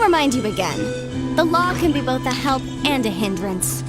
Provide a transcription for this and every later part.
I'll remind you again. The law can be both a help and a hindrance.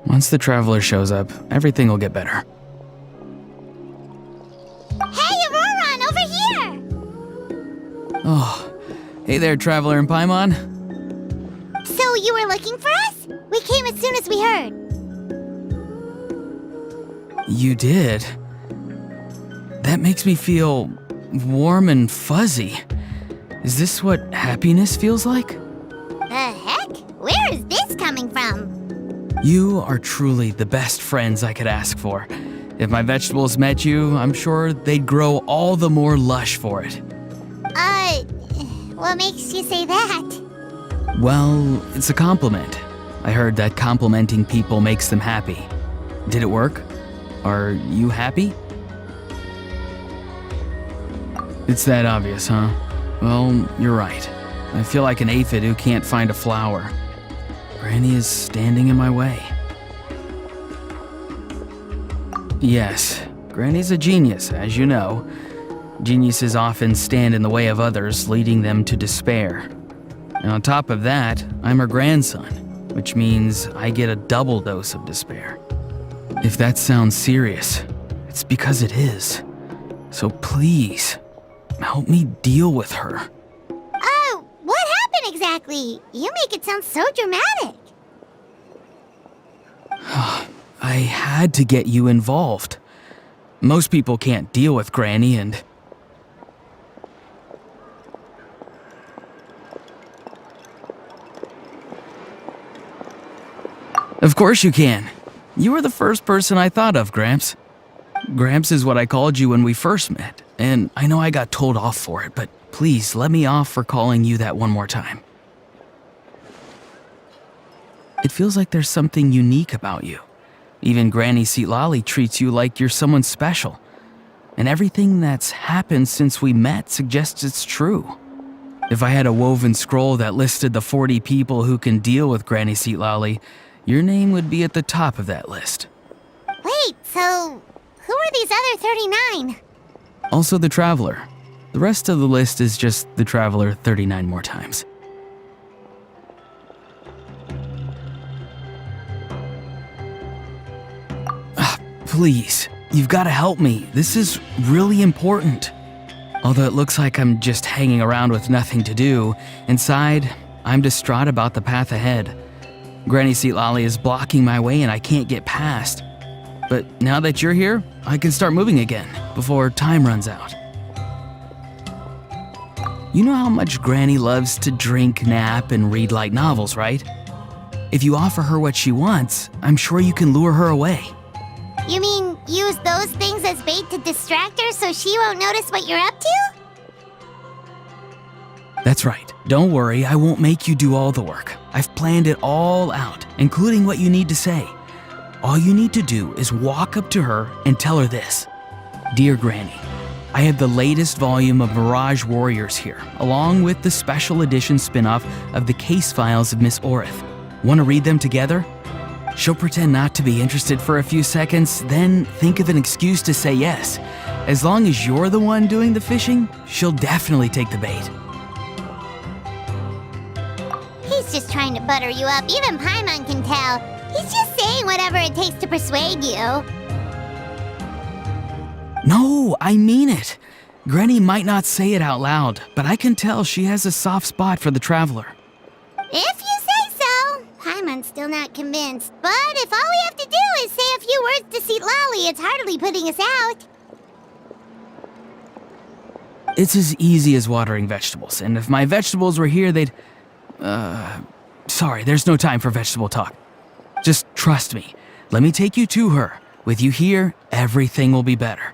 Once the traveler shows up, everything will get better. Hey, Auroron, over here! Oh, hey there, traveler in Paimon. So you were looking for us? We came as soon as we heard. You did? That makes me feel warm and fuzzy. Is this what happiness feels like? The heck? Where is this coming from? You are truly the best friends I could ask for. If my vegetables met you, I'm sure they'd grow all the more lush for it. What makes you say that? Well, it's a compliment. I heard that complimenting people makes them happy. Did it work? Are you happy? It's that obvious, huh? Well, you're right. I feel like an aphid who can't find a flower. Granny is standing in my way. Yes, Granny's a genius, as you know. Geniuses often stand in the way of others, leading them to despair. And on top of that, I'm her grandson, which means I get a double dose of despair. If that sounds serious, it's because it is. So please, help me deal with her. Oh, what happened exactly? You make it sound so dramatic. I had to get you involved. Most people can't deal with Granny and... Of course you can. You were the first person I thought of, Gramps. Gramps is what I called you when we first met, and I know I got told off for it, but please let me off for calling you that one more time. It feels like there's something unique about you. Even Granny Seatlali treats you like you're someone special. And everything that's happened since we met suggests it's true. If I had a woven scroll that listed the 40 people who can deal with Granny Seatlali, your name would be at the top of that list. Wait, so who are these other 39? Also the Traveler. The rest of the list is just the Traveler 39 more times. Please, you've got to help me. This is really important. Although it looks like I'm just hanging around with nothing to do, inside, I'm distraught about the path ahead. Granny Seatlali is blocking my way and I can't get past. But now that you're here, I can start moving again, before time runs out. You know how much Granny loves to drink, nap, and read light novels, right? If you offer her what she wants, I'm sure you can lure her away. You mean use those things as bait to distract her so she won't notice what you're up to? That's right. Don't worry, I won't make you do all the work. I've planned it all out, including what you need to say. All you need to do is walk up to her and tell her this. Dear Granny, I have the latest volume of Mirage Warriors here, along with the special edition spin-off of the case files of Miss Orith. Want to read them together? She'll pretend not to be interested for a few seconds, then think of an excuse to say yes. As long as you're the one doing the fishing, she'll definitely take the bait. He's just trying to butter you up. Even Paimon can tell. He's just saying whatever it takes to persuade you. No, I mean it. Granny might not say it out loud, but I can tell she has a soft spot for the traveler. If you say so. Paimon's still not convinced. But if all we have to do is say a few words to Citlali, it's hardly putting us out. It's as easy as watering vegetables, and if my vegetables were here, they'd... Sorry, there's no time for vegetable talk. Just trust me. Let me take you to her. With you here, everything will be better.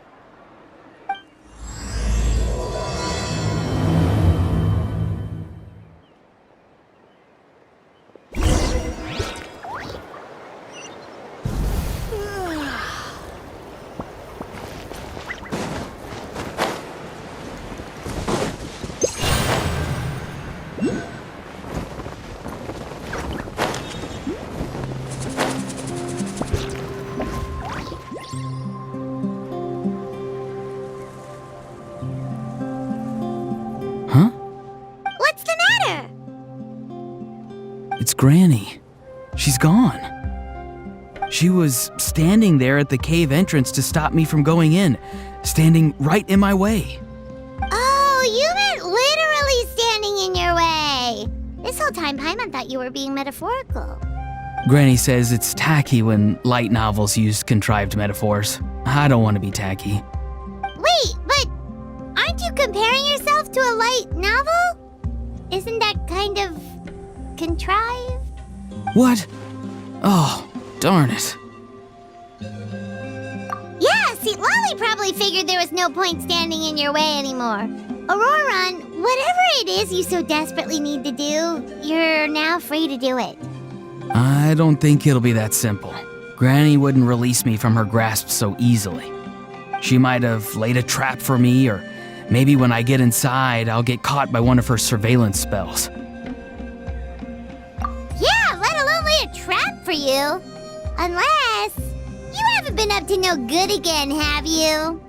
Huh? What's the matter? It's Granny. She's gone. She was standing there at the cave entrance to stop me from going in, standing right in my way. Oh, you meant literally standing in your way. This whole time, Paimon thought you were being metaphorical. Granny says it's tacky when light novels use contrived metaphors. I don't want to be tacky. Wait, but aren't you comparing yourself to a light novel? Isn't that kind of contrived? What? Oh, darn it. Yeah, see, Lolly probably figured there was no point standing in your way anymore. Auroron, whatever it is you so desperately need to do, you're now free to do it. I don't think it'll be that simple. Granny wouldn't release me from her grasp so easily. She might have laid a trap for me, or maybe when I get inside, I'll get caught by one of her surveillance spells. Yeah, let alone lay a trap for you. Unless you haven't been up to no good again, have you?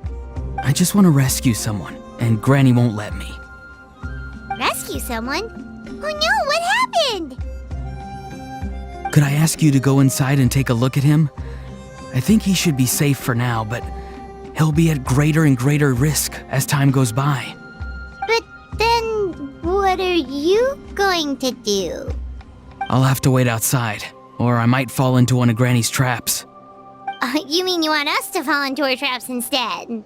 I just want to rescue someone, and Granny won't let me. Rescue someone? Oh no, what happened? Could I ask you to go inside and take a look at him? I think he should be safe for now, but he'll be at greater and greater risk as time goes by. But then, what are you going to do? I'll have to wait outside, or I might fall into one of Granny's traps. You mean you want us to fall into her traps instead?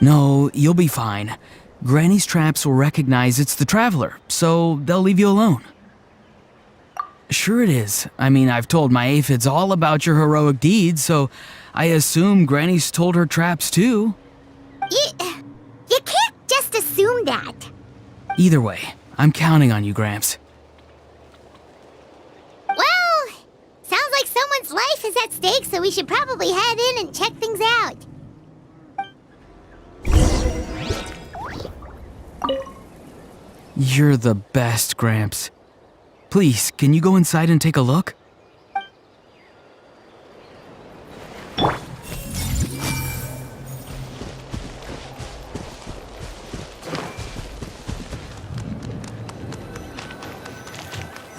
No, you'll be fine. Granny's traps will recognize it's the traveler, so they'll leave you alone. Sure it is. I mean, I've told my aphids all about your heroic deeds, so I assume Granny's told her traps too. You can't just assume that. Either way, I'm counting on you, Gramps. Well, sounds like someone's life is at stake, so we should probably head in and check things out. You're the best, Gramps. Please, can you go inside and take a look?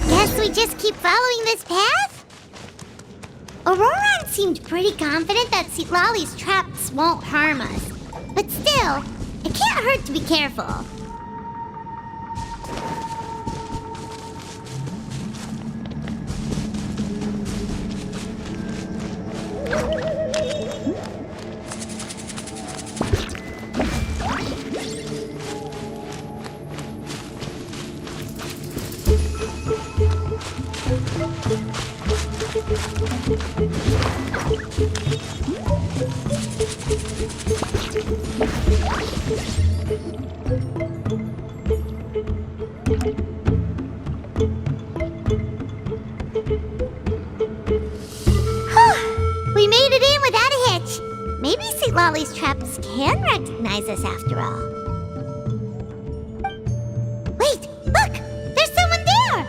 Guess we just keep following this path? Auroron seemed pretty confident that Citlali's traps won't harm us. But still, it can't hurt to be careful. We made it in without a hitch. Maybe Citlali's traps can recognize us after all. Wait, look! There's someone there!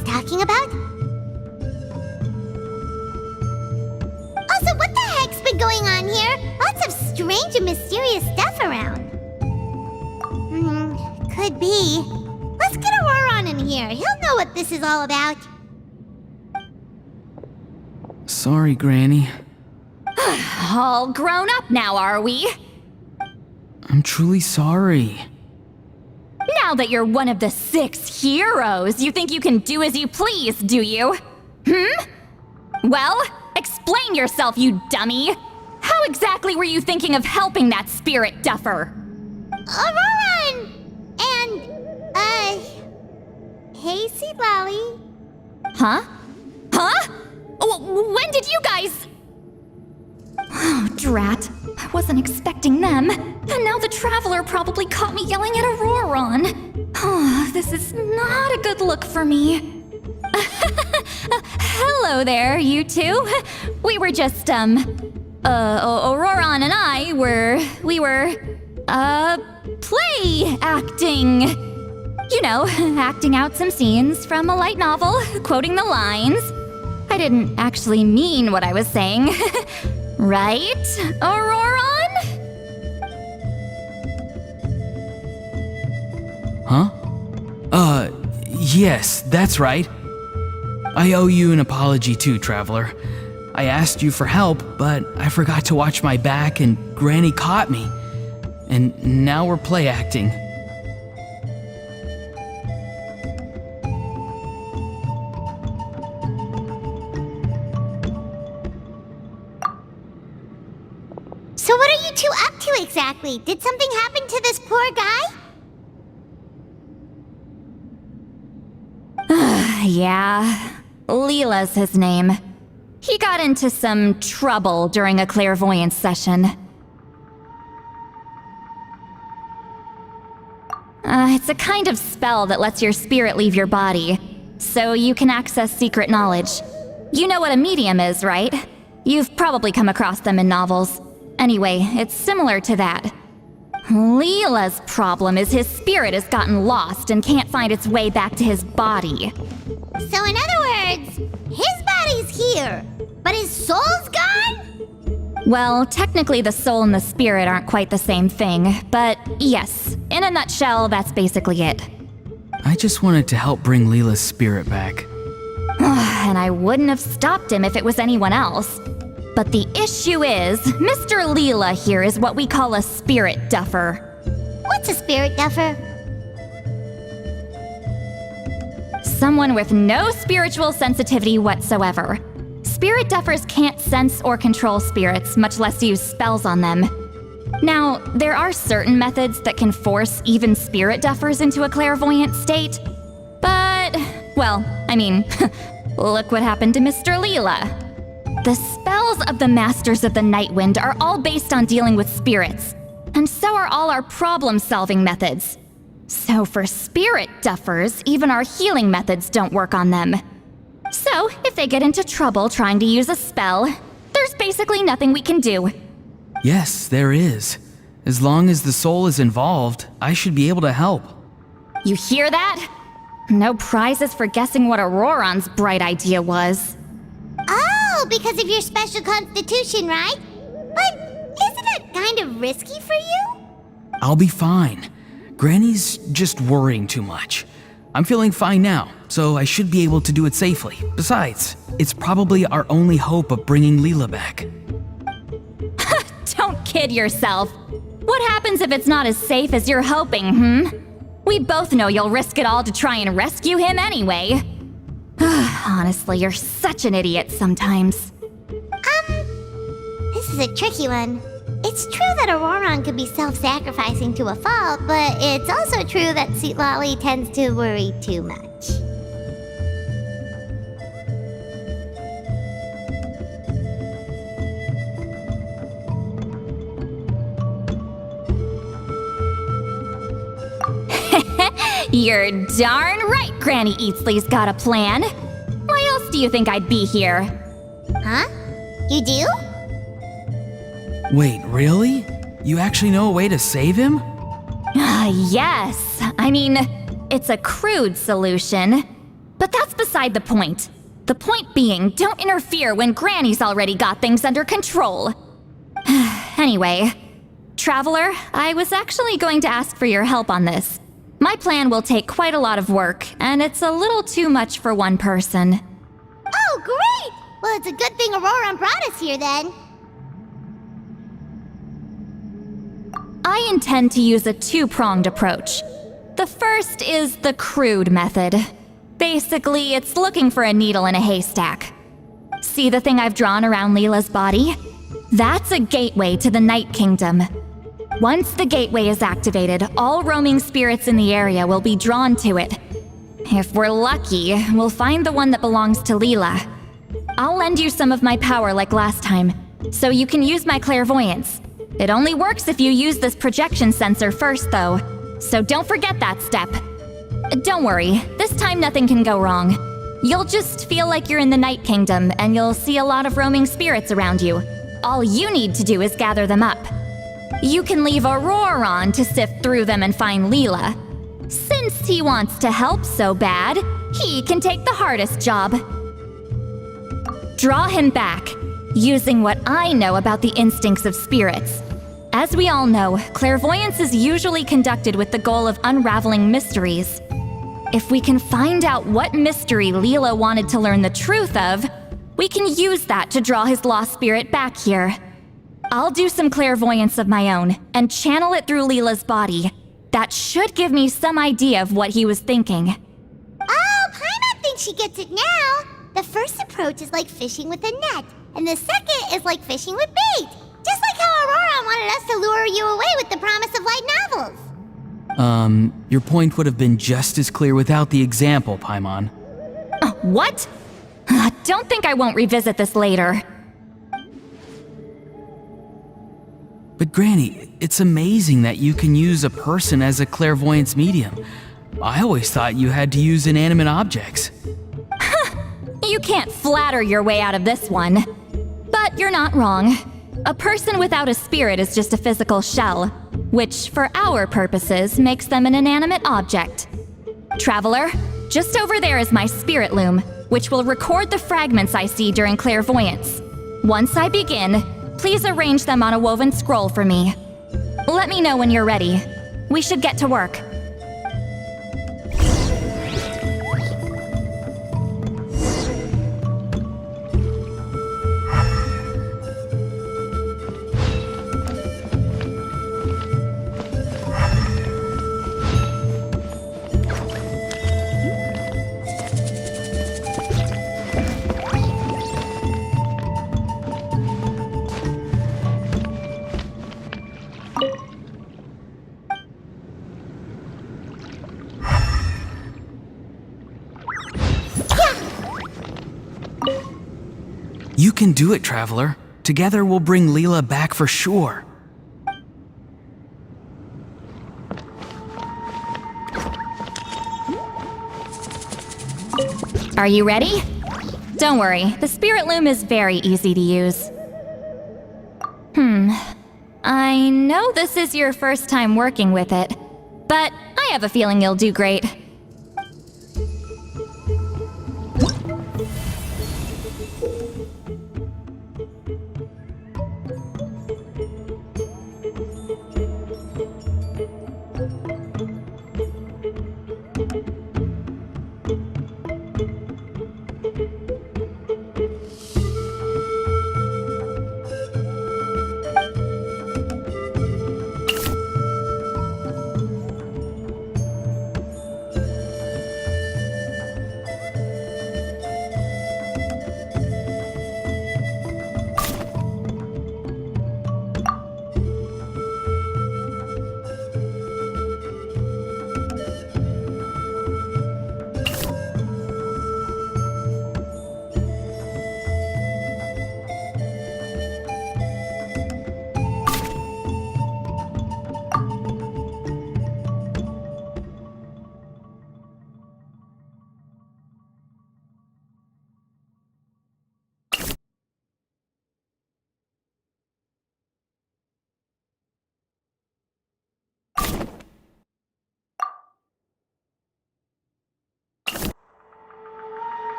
was talking about? Also, what the heck's been going on here? Lots of strange and mysterious stuff around. Could be. Let's get Auroron in here. He'll know what this is all about. Sorry, Granny. All grown up now, are we? I'm truly sorry. Now that you're one of the 6 heroes, you think you can do as you please, do you? Well, explain yourself, you dummy! How exactly were you thinking of helping that spirit duffer? Auroron! And, hey, Seed Lolly. Huh? When did you guys... Oh, drat. I wasn't expecting them. And now the Traveler probably caught me yelling at Auroron. Oh, this is not a good look for me. Hello there, you two. We were just, Auroron and I we were play acting. You know, acting out some scenes from a light novel, quoting the lines. I didn't actually mean what I was saying. Right, Auroron? Huh? Yes, that's right. I owe you an apology too, Traveler. I asked you for help, but I forgot to watch my back and Granny caught me. And now we're play acting. So what are you two up to exactly? Did something happen to this poor guy? Yeah, Leela's his name. He got into some trouble during a clairvoyance session. It's a kind of spell that lets your spirit leave your body, so you can access secret knowledge. You know what a medium is, right? You've probably come across them in novels. Anyway, it's similar to that. Leela's problem is his spirit has gotten lost and can't find its way back to his body. So in other words, his body's here, but his soul's gone? Well, technically the soul and the spirit aren't quite the same thing, but yes, in a nutshell, that's basically it. I just wanted to help bring Leela's spirit back. And I wouldn't have stopped him if it was anyone else. But the issue is, Mr. Leela here is what we call a spirit duffer. What's a spirit duffer? Someone with no spiritual sensitivity whatsoever. Spirit duffers can't sense or control spirits, much less use spells on them. Now, there are certain methods that can force even spirit duffers into a clairvoyant state. But, well, I mean, look what happened to Mr. Leela. The spells of the Masters of the Nightwind are all based on dealing with spirits, and so are all our problem-solving methods. So for spirit duffers, even our healing methods don't work on them. So, if they get into trouble trying to use a spell, there's basically nothing we can do. Yes, there is. As long as the soul is involved, I should be able to help. You hear that? No prizes for guessing what Auroron's bright idea was. Oh, because of your special constitution, right? But isn't that kind of risky for you? I'll be fine. Granny's just worrying too much. I'm feeling fine now, so I should be able to do it safely. Besides, it's probably our only hope of bringing Leela back. Don't kid yourself. What happens if it's not as safe as you're hoping, We both know you'll risk it all to try and rescue him anyway. Honestly, you're such an idiot sometimes. This is a tricky one. It's true that Auroron could be self-sacrificing to a fault, but it's also true that Sweet Lolly tends to worry too much. You're darn right Granny Eatsley's got a plan. Why else do you think I'd be here? Huh? You do? Wait, really? You actually know a way to save him? Yes. I mean, it's a crude solution. But that's beside the point. The point being, don't interfere when Granny's already got things under control. Anyway, Traveler, I was actually going to ask for your help on this. My plan will take quite a lot of work, and it's a little too much for one person. Oh, great! Well, it's a good thing Aurora brought us here then. I intend to use a two-pronged approach. The first is the crude method. Basically, it's looking for a needle in a haystack. See the thing I've drawn around Leela's body? That's a gateway to the Night Kingdom. Once the gateway is activated, all roaming spirits in the area will be drawn to it. If we're lucky, we'll find the one that belongs to Leela. I'll lend you some of my power like last time, so you can use my clairvoyance. It only works if you use this projection sensor first, though, so don't forget that step. Don't worry, this time nothing can go wrong. You'll just feel like you're in the Night Kingdom, and you'll see a lot of roaming spirits around you. All you need to do is gather them up. You can leave Aurora on to sift through them and find Leela. Since he wants to help so bad, he can take the hardest job. Draw him back, using what I know about the instincts of spirits. As we all know, clairvoyance is usually conducted with the goal of unraveling mysteries. If we can find out what mystery Leela wanted to learn the truth of, we can use that to draw his lost spirit back here. I'll do some clairvoyance of my own and channel it through Leela's body. That should give me some idea of what he was thinking. Oh, Paimon thinks she gets it now. The first approach is like fishing with a net, and the second is like fishing with bait. Just like how Aurora wanted us to lure you away with the promise of light novels. Your point would have been just as clear without the example, Paimon. What? Don't think I won't revisit this later. But Granny, it's amazing that you can use a person as a clairvoyance medium. I always thought you had to use inanimate objects. You can't flatter your way out of this one. But you're not wrong. A person without a spirit is just a physical shell, which, for our purposes, makes them an inanimate object. Traveler, just over there is my spirit loom, which will record the fragments I see during clairvoyance. Once I begin, please arrange them on a woven scroll for me. Let me know when you're ready. We should get to work. You can do it, Traveler. Together we'll bring Leela back for sure. Are you ready? Don't worry, the spirit loom is very easy to use. I know this is your first time working with it, but I have a feeling you'll do great.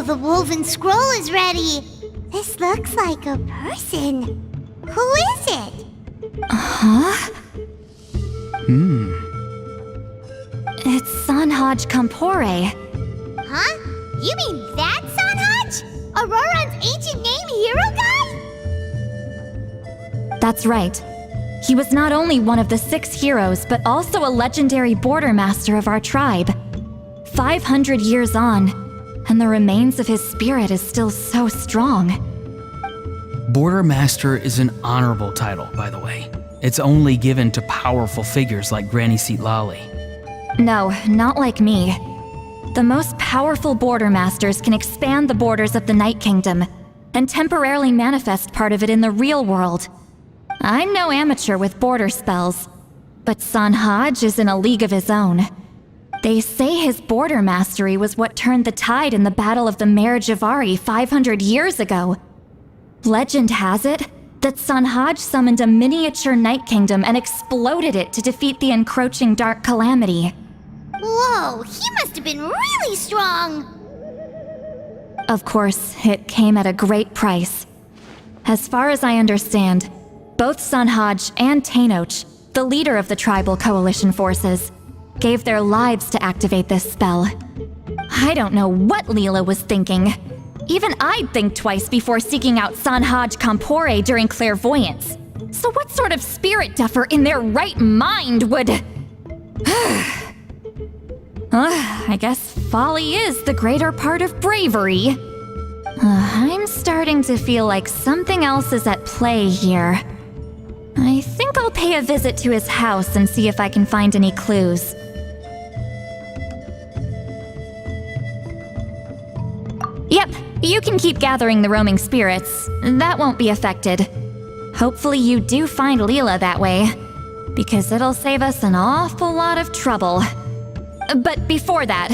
the woven scroll is ready. This looks like a person. Who is it? Huh? It's Sanhaj Kampore. Huh? You mean that's Sanhaj? Auroran's ancient name hero guy? That's right. He was not only one of the 6 heroes, but also a legendary border master of our tribe. 500 years on, and the remains of his spirit is still so strong. Border Master is an honorable title, by the way. It's only given to powerful figures like Granny Seatlali. No, not like me. The most powerful border masters can expand the borders of the Night Kingdom and temporarily manifest part of it in the real world. I'm no amateur with border spells, but Sanhaj is in a league of his own. They say his border mastery was what turned the tide in the Battle of the Mare Javari 500 years ago. Legend has it that Sanhaj summoned a miniature Night Kingdom and exploded it to defeat the encroaching Dark Calamity. Whoa, he must have been really strong. Of course, it came at a great price. As far as I understand, both Sanhaj and Tainoch, the leader of the tribal coalition forces, gave their lives to activate this spell. I don't know what Leela was thinking. Even I'd think twice before seeking out Sanhaj Kampore during clairvoyance. So what sort of spirit duffer in their right mind would... I guess folly is the greater part of bravery. I'm starting to feel like something else is at play here. I think I'll pay a visit to his house and see if I can find any clues. Yep, you can keep gathering the roaming spirits. That won't be affected. Hopefully you do find Leela that way, because it'll save us an awful lot of trouble. But before that,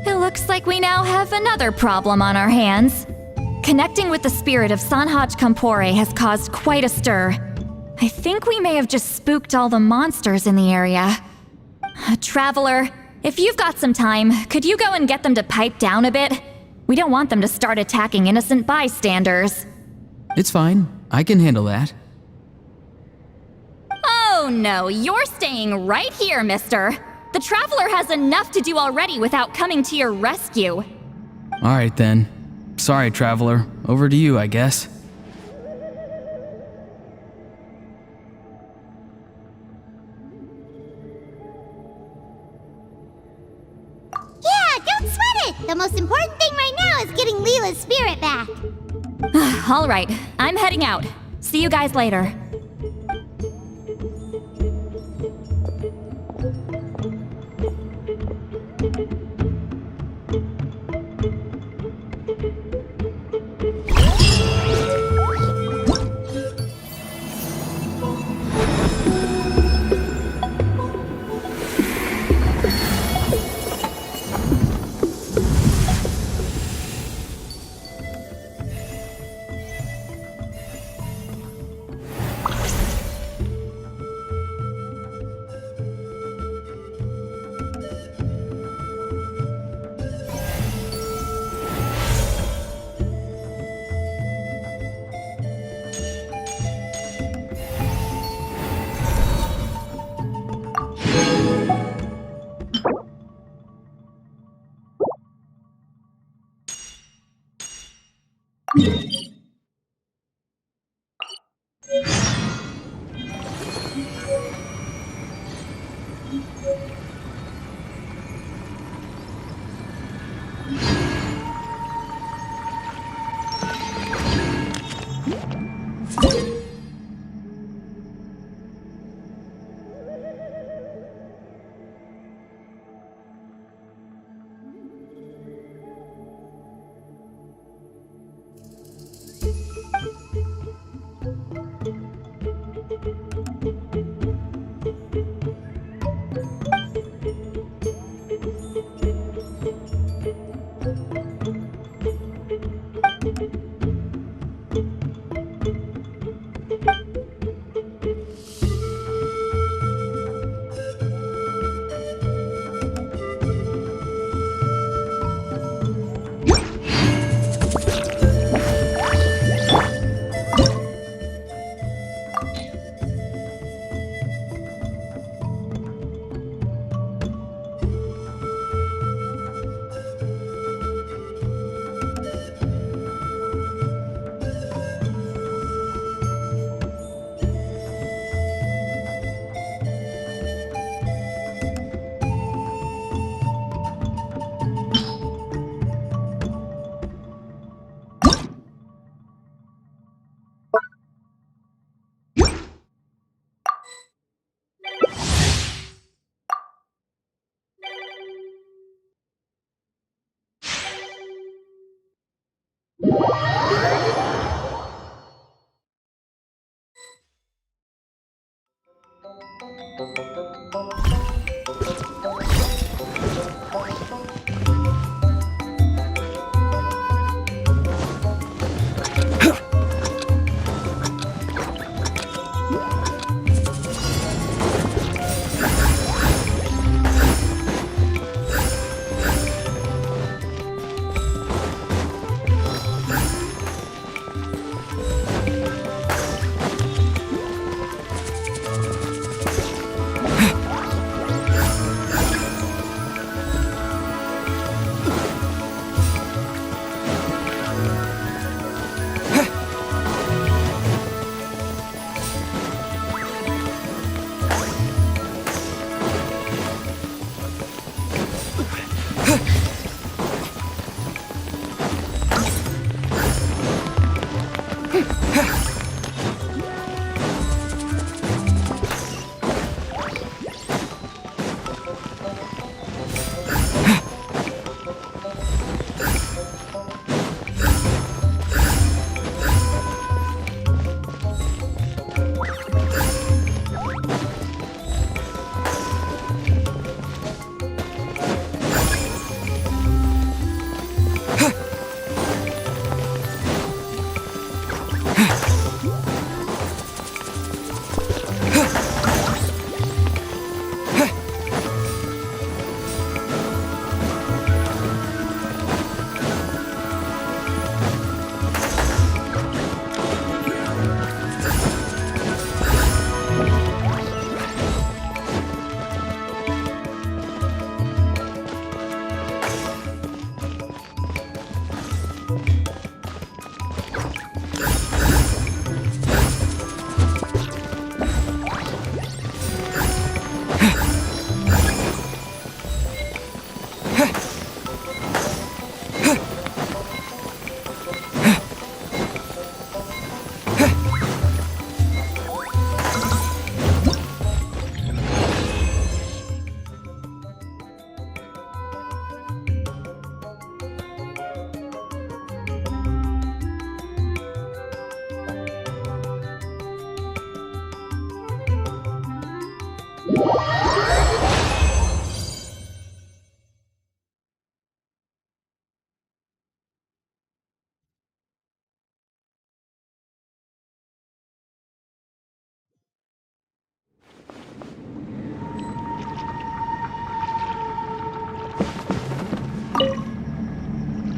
it looks like we now have another problem on our hands. Connecting with the spirit of Sanhaj Kampore has caused quite a stir. I think we may have just spooked all the monsters in the area. Traveler, if you've got some time, could you go and get them to pipe down a bit? We don't want them to start attacking innocent bystanders. It's fine. I can handle that. Oh no, you're staying right here, mister. The Traveler has enough to do already without coming to your rescue. All right then. Sorry, Traveler. Over to you, I guess. Yeah, don't sweat it! The most important thing right now is getting Leela's spirit back. All right, I'm heading out. See you guys later.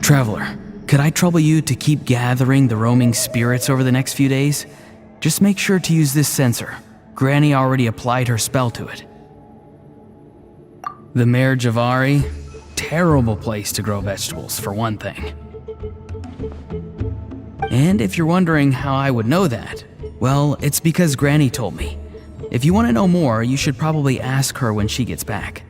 Traveler, could I trouble you to keep gathering the roaming spirits over the next few days? Just make sure to use this sensor. Granny already applied her spell to it. The Mare Javari? Terrible place to grow vegetables, for one thing. And if you're wondering how I would know that, well, it's because Granny told me. If you want to know more, you should probably ask her when she gets back.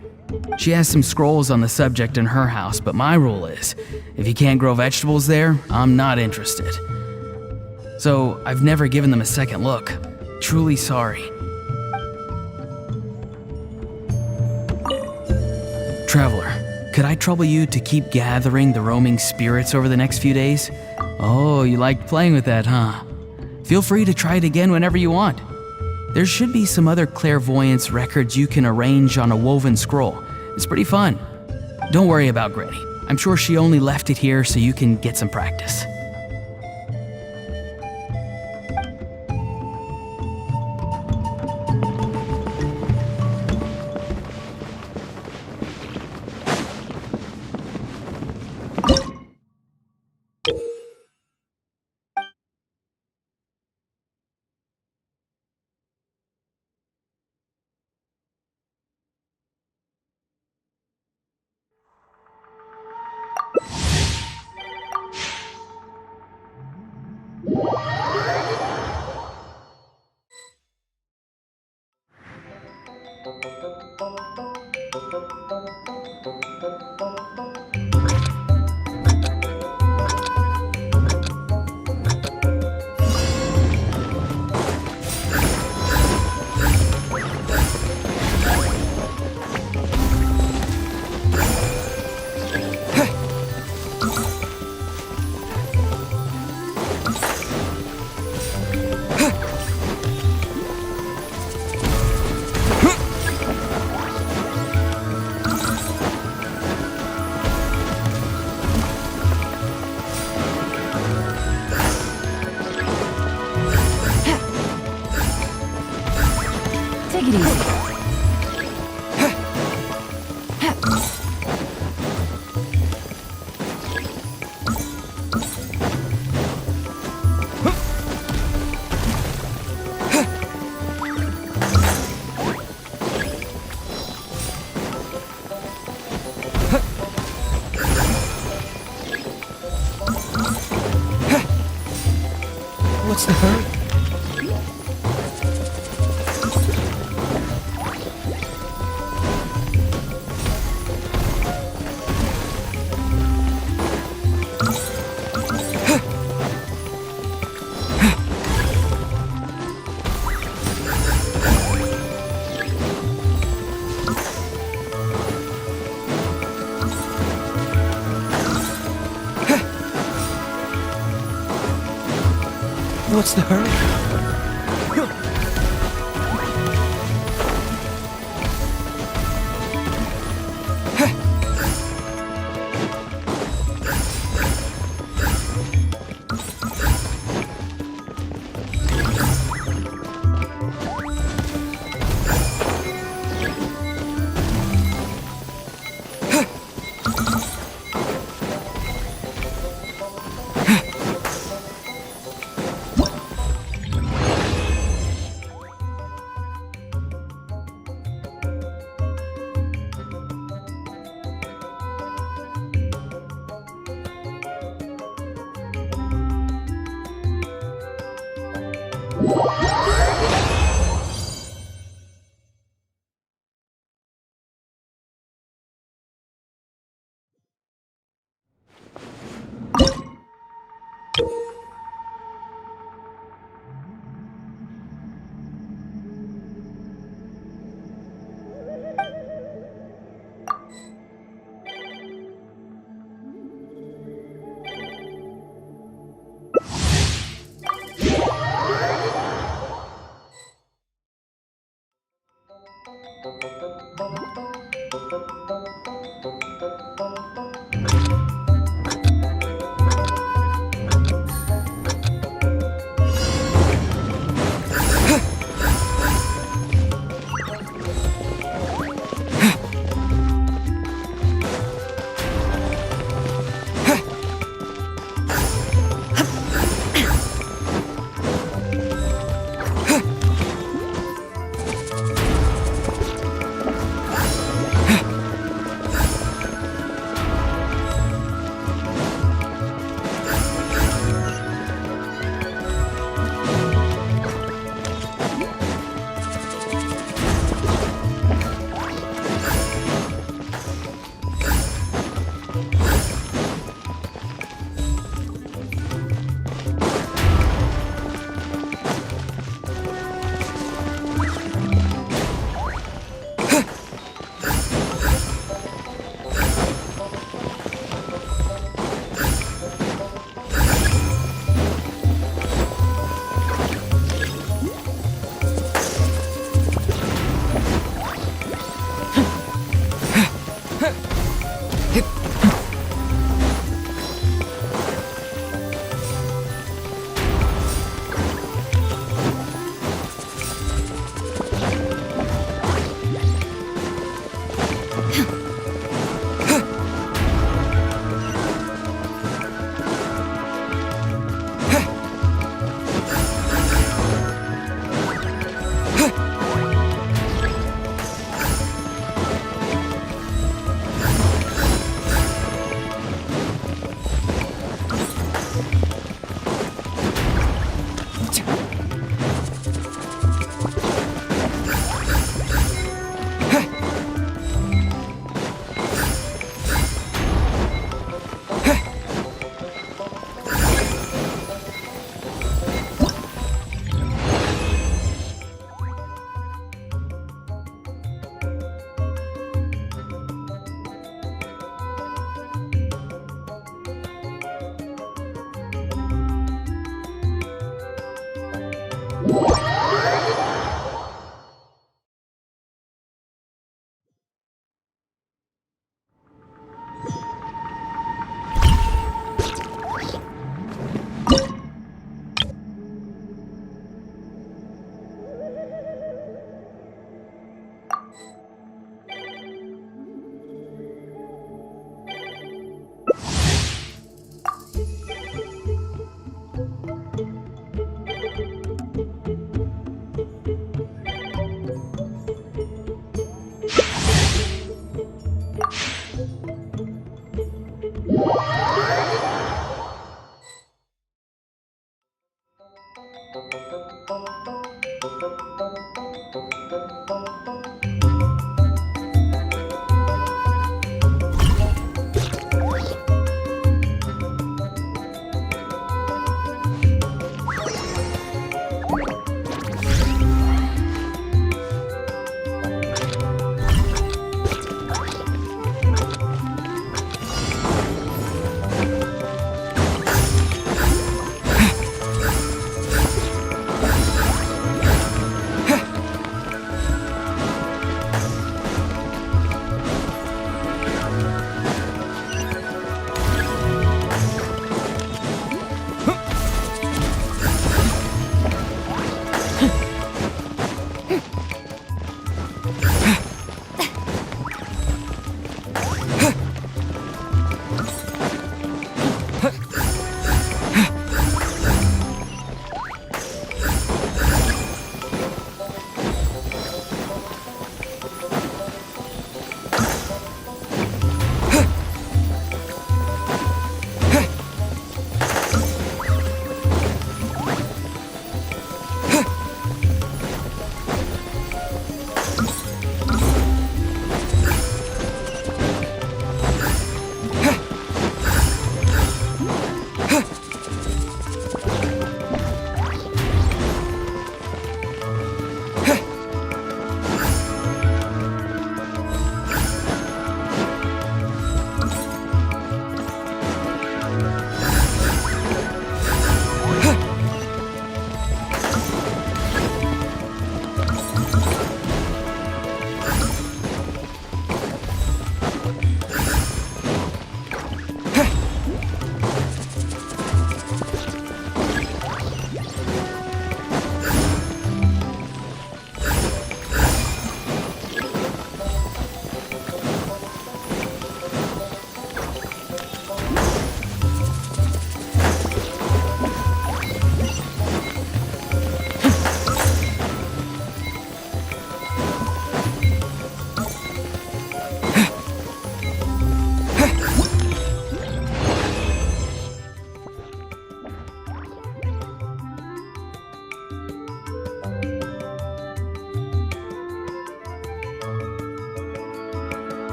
She has some scrolls on the subject in her house, but my rule is, if you can't grow vegetables there, I'm not interested. So I've never given them a second look. Truly sorry. Traveler, could I trouble you to keep gathering the roaming spirits over the next few days? Oh, you liked playing with that, huh? Feel free to try it again whenever you want. There should be some other clairvoyance records you can arrange on a woven scroll. It's pretty fun. Don't worry about Granny. I'm sure she only left it here so you can get some practice. Take it easy. What's the hurry? What's the hurry?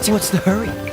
What's the hurry?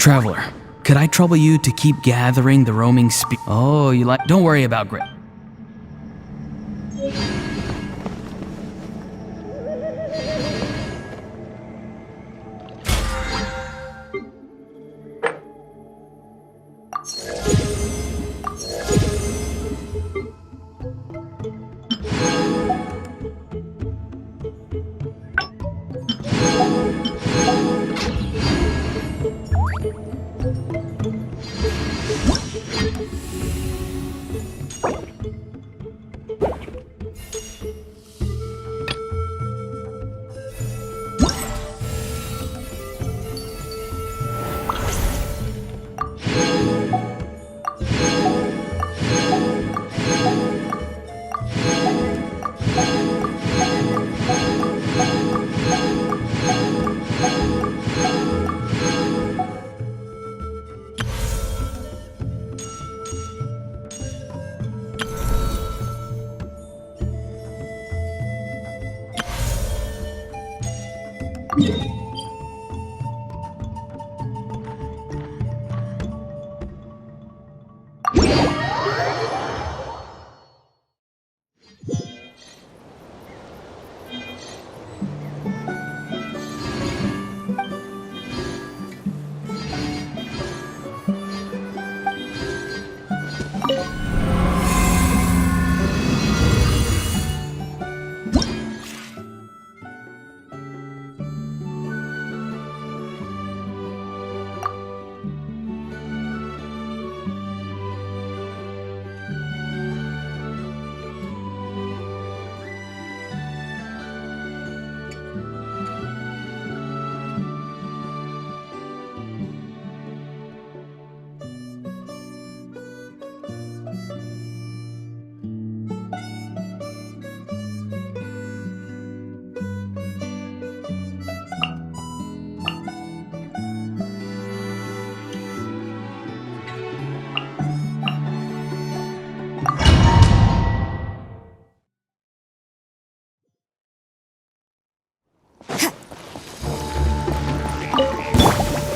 Traveler, could I trouble you to keep gathering the roaming Oh, you like- Don't worry about Grit.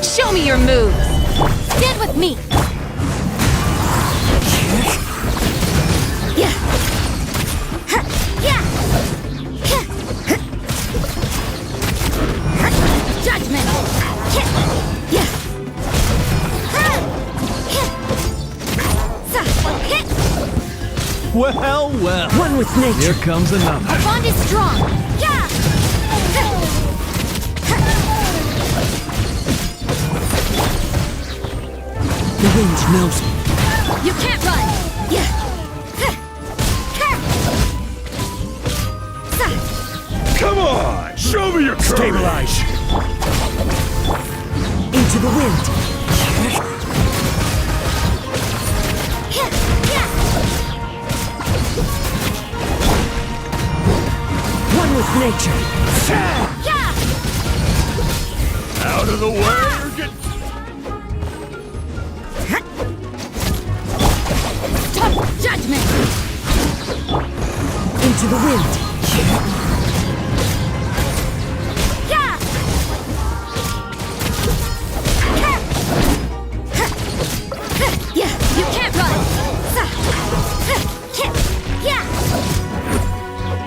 Show me your moves! Stand with me! Yeah! Yeah! Judgment! Yeah! Well, well. One with nature. Here comes another. Our bond is strong! Yeah! The wind knows me. You can't run! Yeah! Come on! Show me your courage! Stabilize! Into the wind. One with nature. Yeah! Out of the way or get... Tough judgment! Into the wind. Yeah! Yeah, you can't run! Yeah!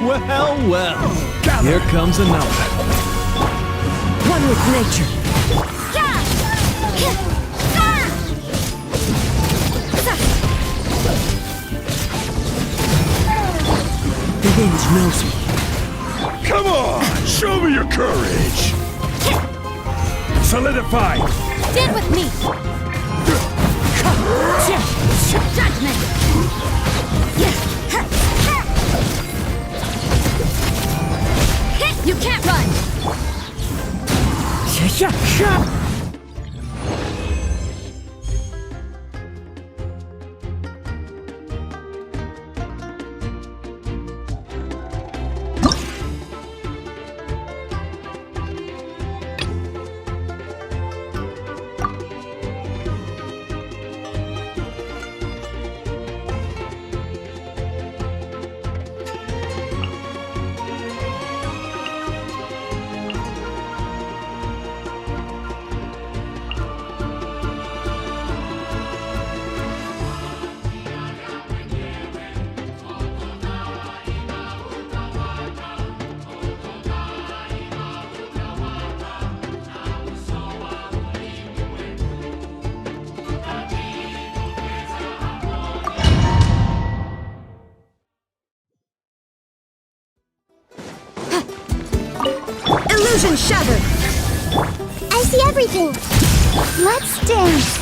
Well, well. Here comes another. One with nature. The wind knows me. Come on! Show me your courage! Solidify! Stand with me! Judgment! You can't run! Illusion shattered! I see everything! Let's dance!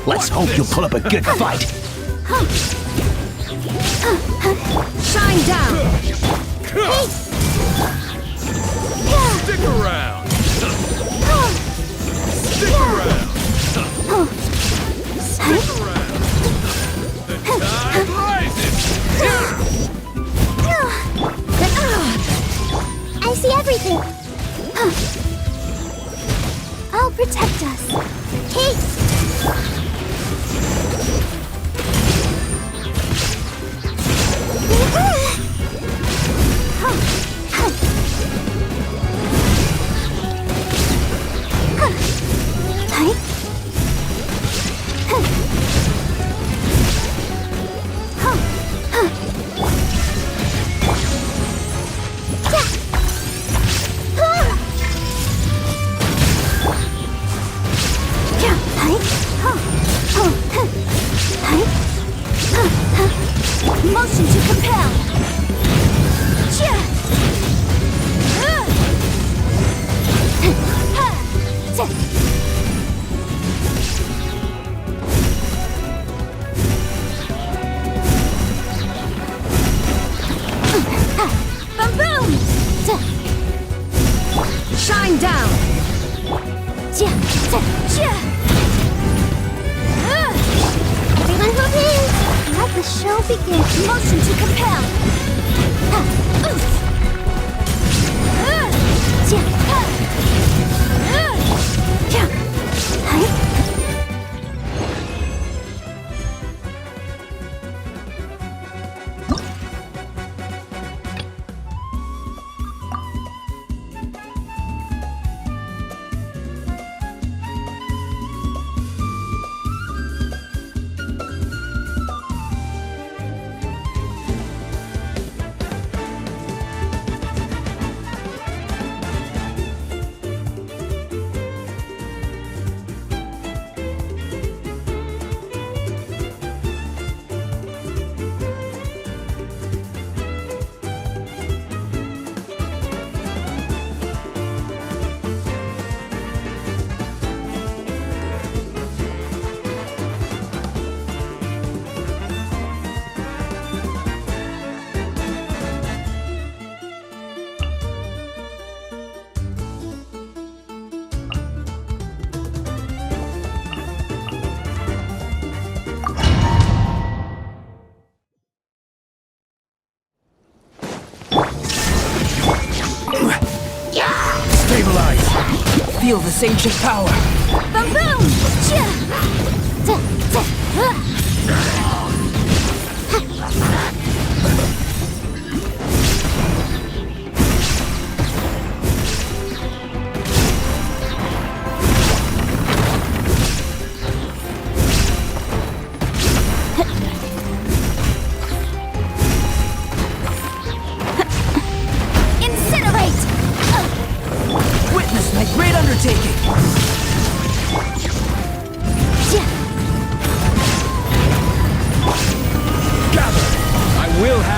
Let's hope you pull up a good fight. Shine down! Stick around! Stick around! Stick around! The tide rises! I see everything! I'll protect us. Kate! Motion to compel! Boom! Shine down! Everyone move in! Let the show begin! Motion to compel! Feel this ancient power. Boom!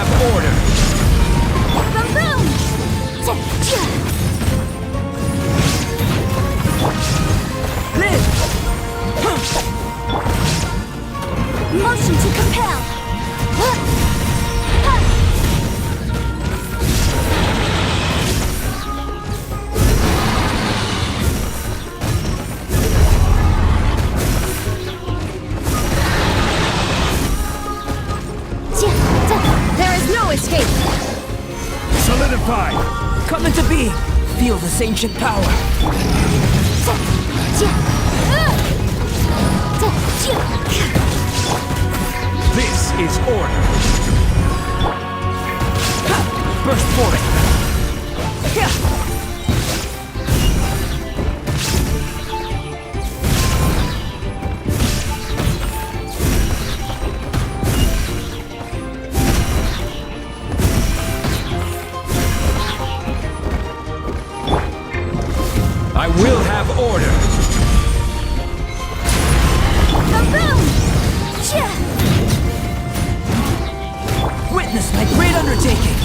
have order. Boom boom! Live! Motion to compel! There is no escape! Solidify. Come into being! Feel this ancient power! This is order. Burst forth! I will have order. Witness my great undertaking!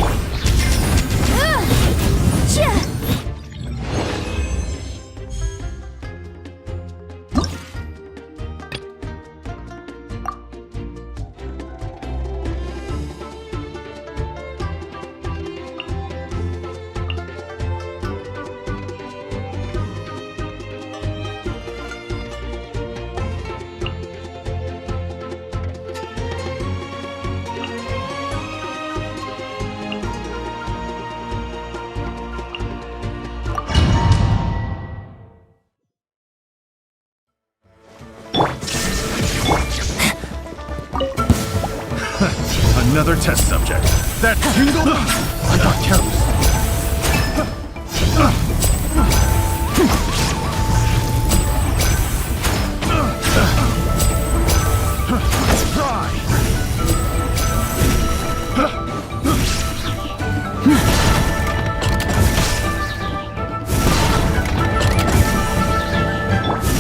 Another test subject. That tingle? I got careless.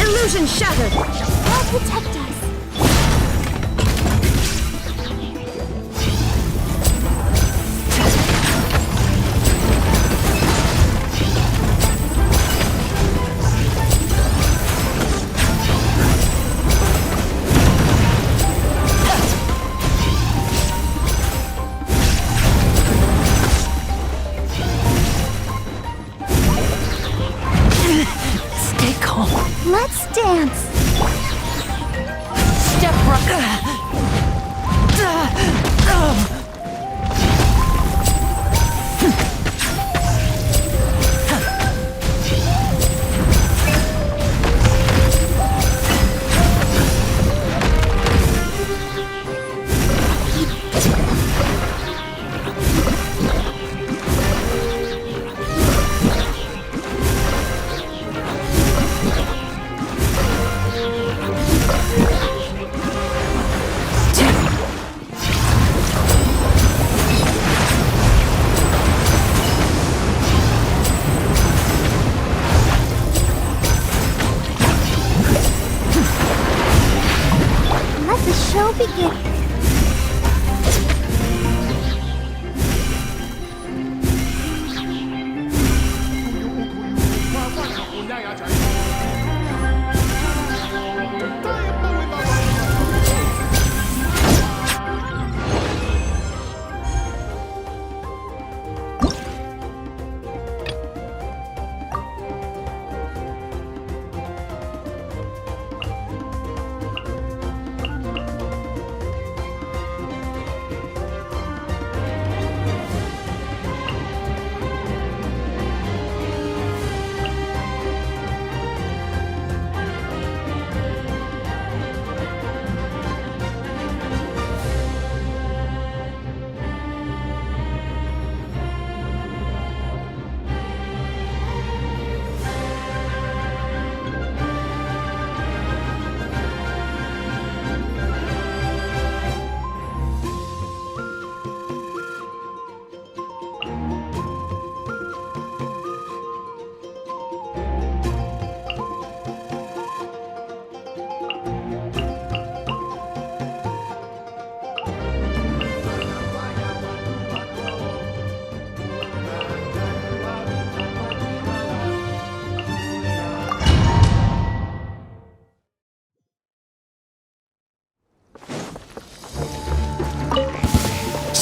Illusion shattered! God protect us! Stay calm. Let's dance! Step right. Let the show begin!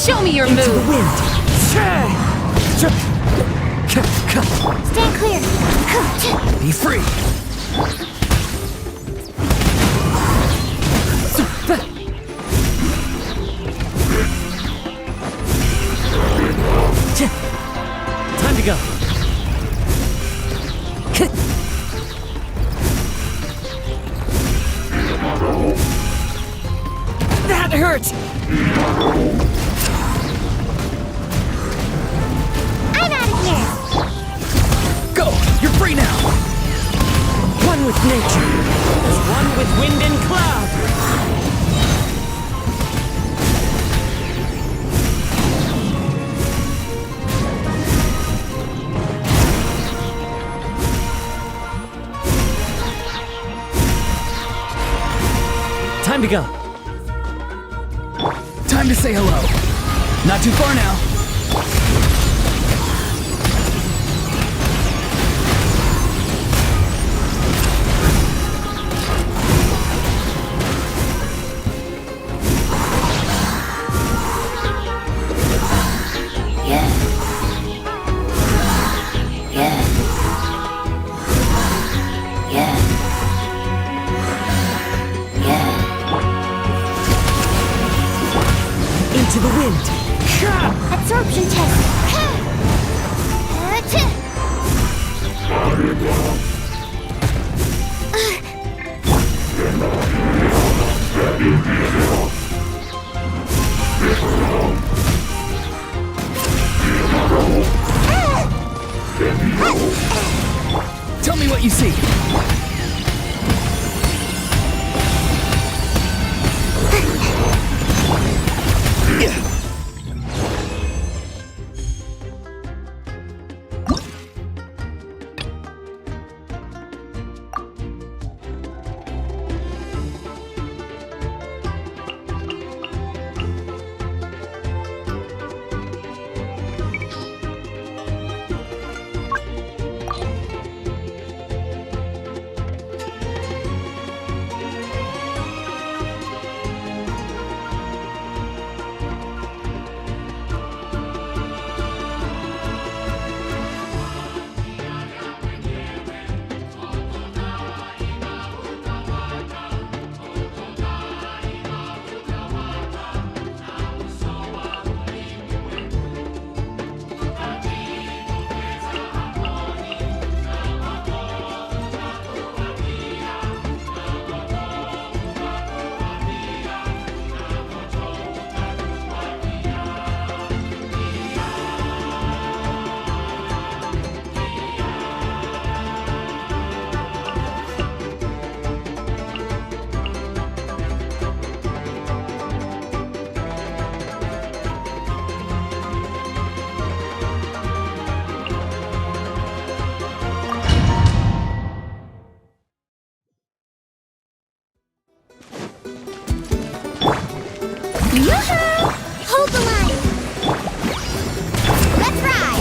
Show me your Into the move. wind. Stand clear. Be free. Time to go. That hurt. I'm out of here. Go. You're free now. One with nature. As one with wind and cloud. Time to go. Time to say hello. Not too far now. Into the wind. Absorption test. Tell me what you see. Yoo-hoo! Hold the line. Let's ride.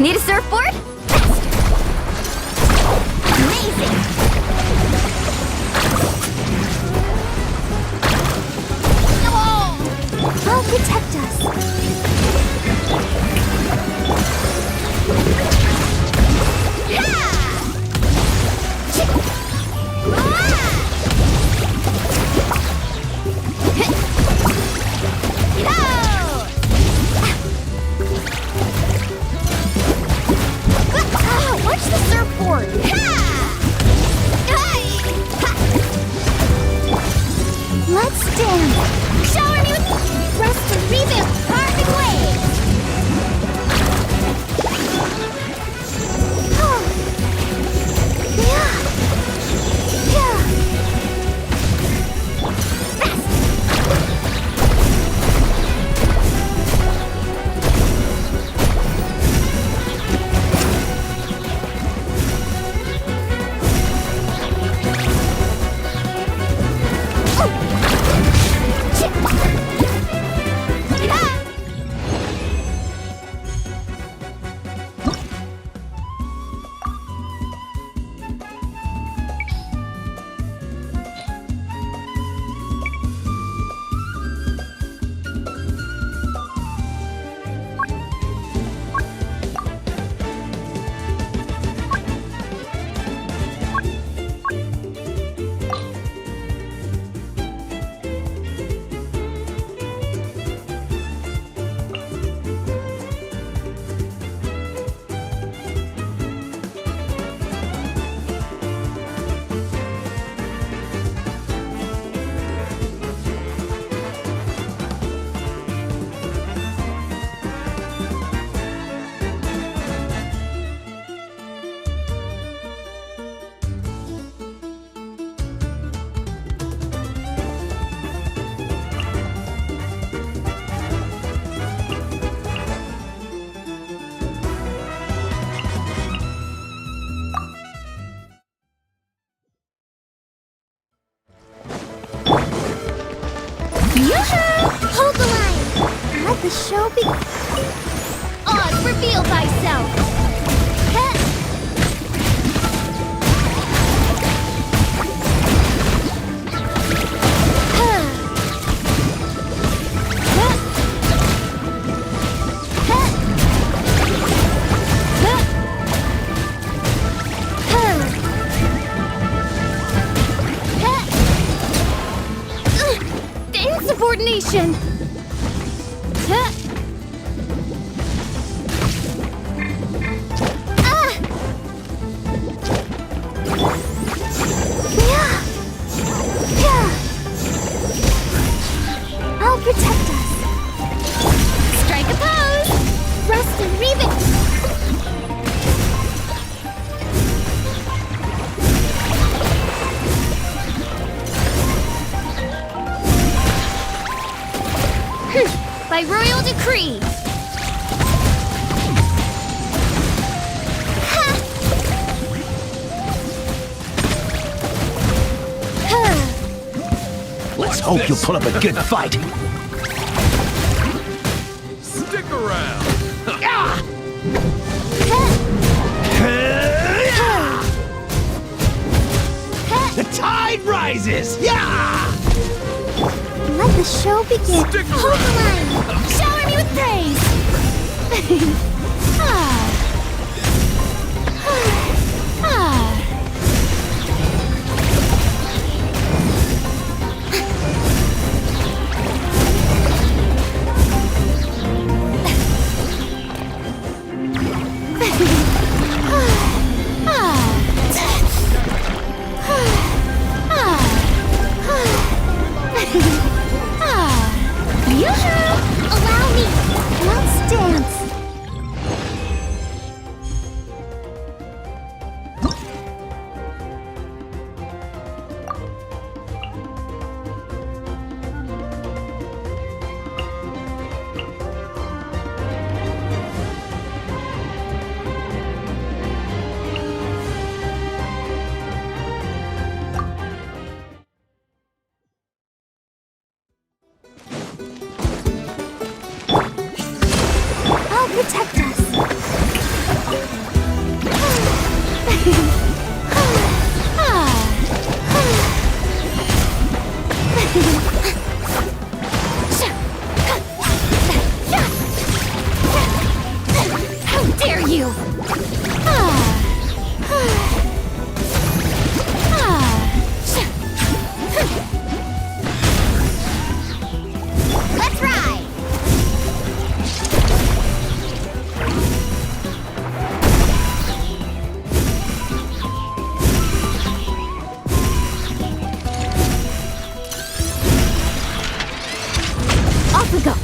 Need a surfboard? Amazing. I'll protect us. Watch the surfboard. Let's dance. Shower me with rest Reboot, parting ways! Hold the line! Let the show be... Oz, reveal thyself! Insubordination! I'll protect us. Strike a pose! Rest and reboot! By royal decree! Let's hope you'll put up a good fight. Stick around! The tide rises! Yeah! Let the show begin. Stick Hold the around. line. Shower me with praise. Allow me. Let's dance. I'll protect us. How dare you! Let's ride! Off we go!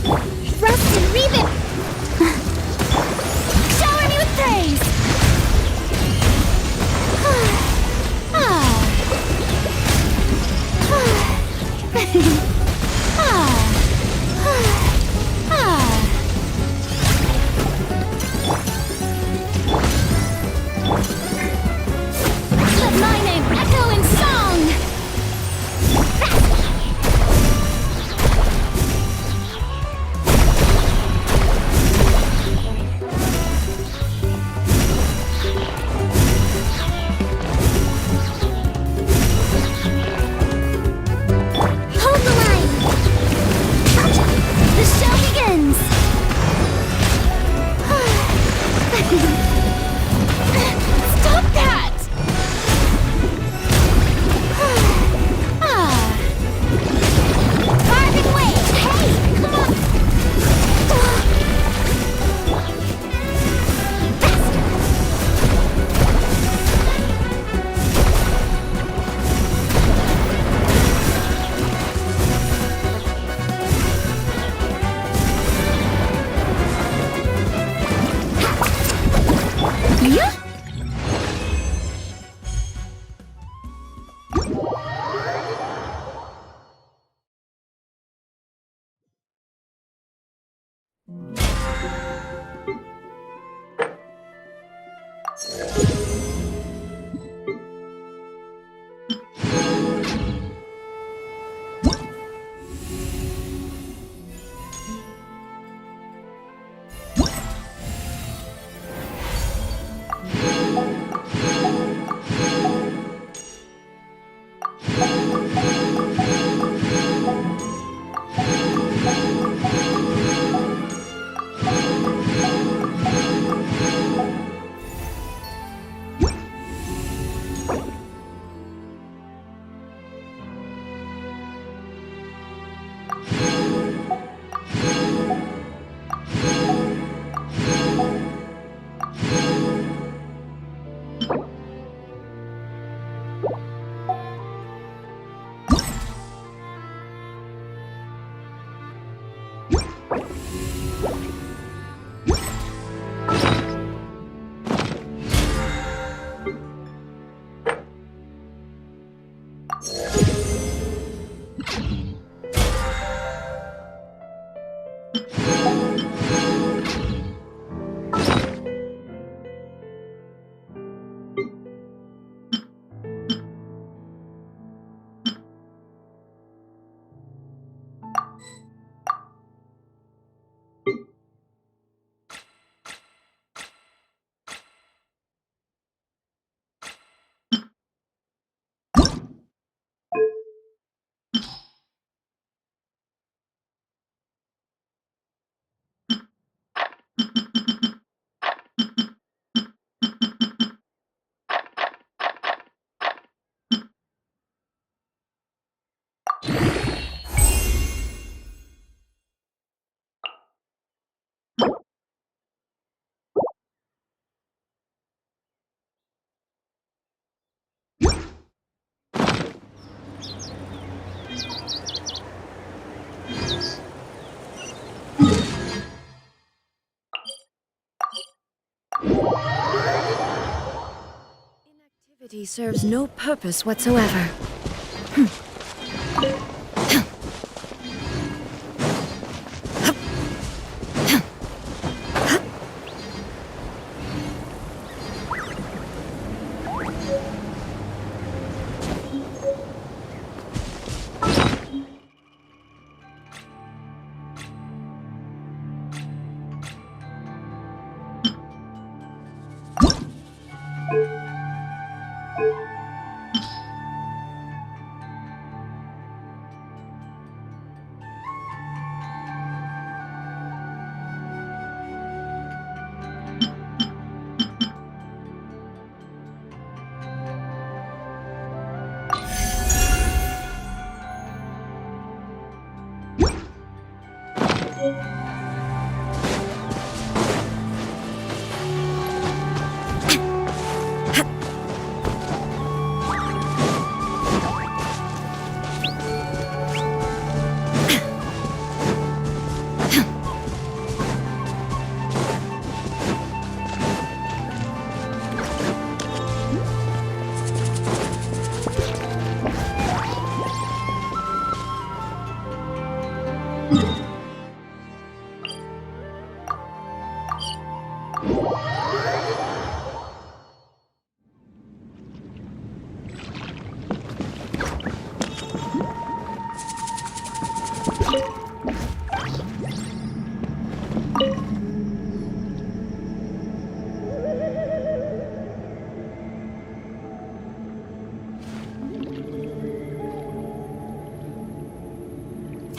Inactivity serves no purpose whatsoever.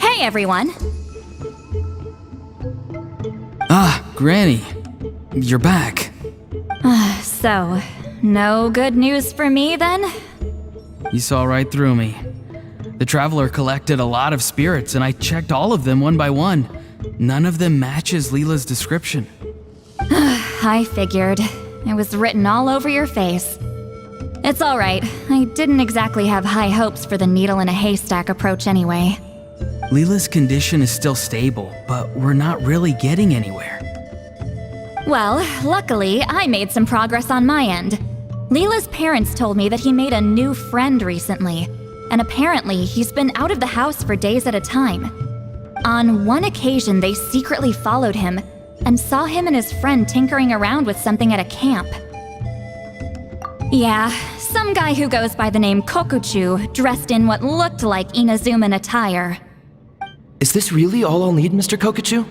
Hey everyone! Ah, Granny. You're back. So, no good news for me then? You saw right through me. The Traveler collected a lot of spirits, and I checked all of them one by one. None of them matches Leela's description. I figured. It was written all over your face. It's alright. I didn't exactly have high hopes for the needle in a haystack approach anyway. Leela's condition is still stable, but we're not really getting anywhere. Well, luckily, I made some progress on my end. Leela's parents told me that he made a new friend recently, and apparently he's been out of the house for days at a time. On one occasion, they secretly followed him and saw him and his friend tinkering around with something at a camp. Yeah, some guy who goes by the name Kokuchu, dressed in what looked like Inazuman attire. Is this really all I'll need, Mr. Kokuchu?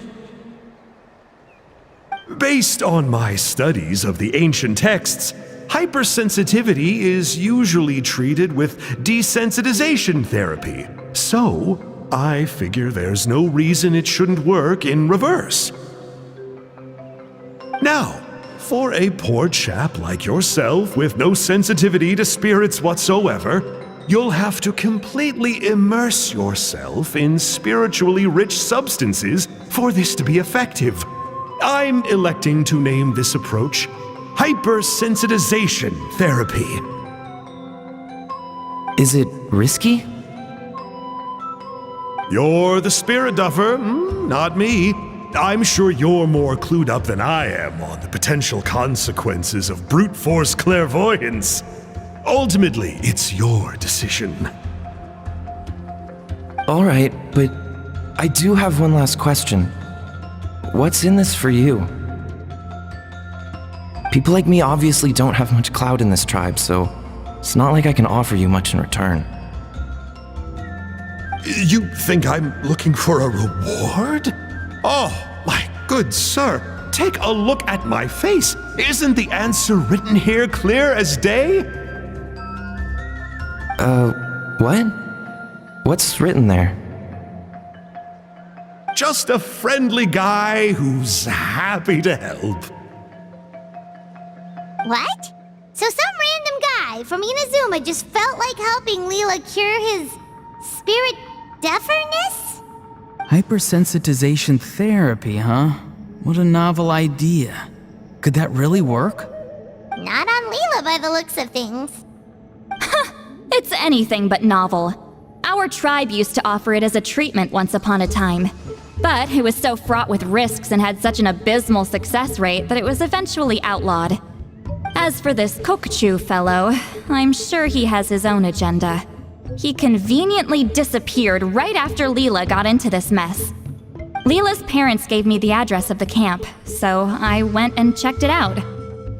Based on my studies of the ancient texts, hypersensitivity is usually treated with desensitization therapy. So, I figure there's no reason it shouldn't work in reverse. Now, for a poor chap like yourself with no sensitivity to spirits whatsoever, you'll have to completely immerse yourself in spiritually rich substances for this to be effective. I'm electing to name this approach hypersensitization therapy. Is it risky? You're the spirit duffer, not me. I'm sure you're more clued up than I am on the potential consequences of brute force clairvoyance. Ultimately, it's your decision. All right, but I do have one last question. What's in this for you? People like me obviously don't have much clout in this tribe, so it's not like I can offer you much in return. You think I'm looking for a reward? Oh, my good sir, take a look at my face. Isn't the answer written here clear as day? What? What's written there? Just a friendly guy who's happy to help. What? So some random guy from Inazuma just felt like helping Leela cure his spirit deaferness? Hypersensitization therapy, huh? What a novel idea. Could that really work? Not on Leela by the looks of things. It's anything but novel. Our tribe used to offer it as a treatment once upon a time. But it was so fraught with risks and had such an abysmal success rate that it was eventually outlawed. As for this Kokuchu fellow, I'm sure he has his own agenda. He conveniently disappeared right after Leela got into this mess. Leela's parents gave me the address of the camp, so I went and checked it out.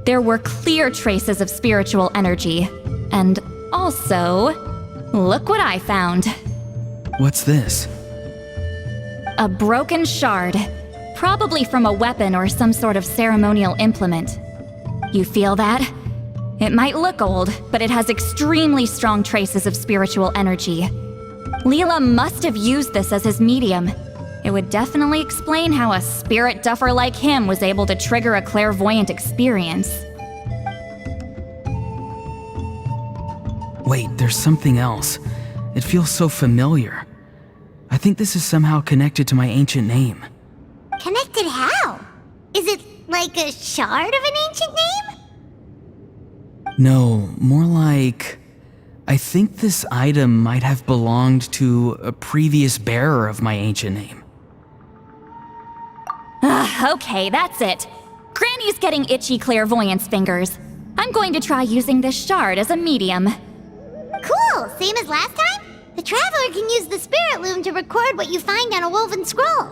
There were clear traces of spiritual energy. And also, look what I found. What's this? A broken shard, probably from a weapon or some sort of ceremonial implement. You feel that? It might look old, but it has extremely strong traces of spiritual energy. Leela must have used this as his medium. It would definitely explain how a spirit duffer like him was able to trigger a clairvoyant experience. Wait, there's something else. It feels so familiar. I think this is somehow connected to my ancient name. Connected how? Is it like a shard of an ancient name? No, more like... I think this item might have belonged to a previous bearer of my ancient name. Okay, that's it. Granny's getting itchy clairvoyance fingers. I'm going to try using this shard as a medium. Cool, same as last time? The Traveler can use the Spirit Loom to record what you find on a woven scroll.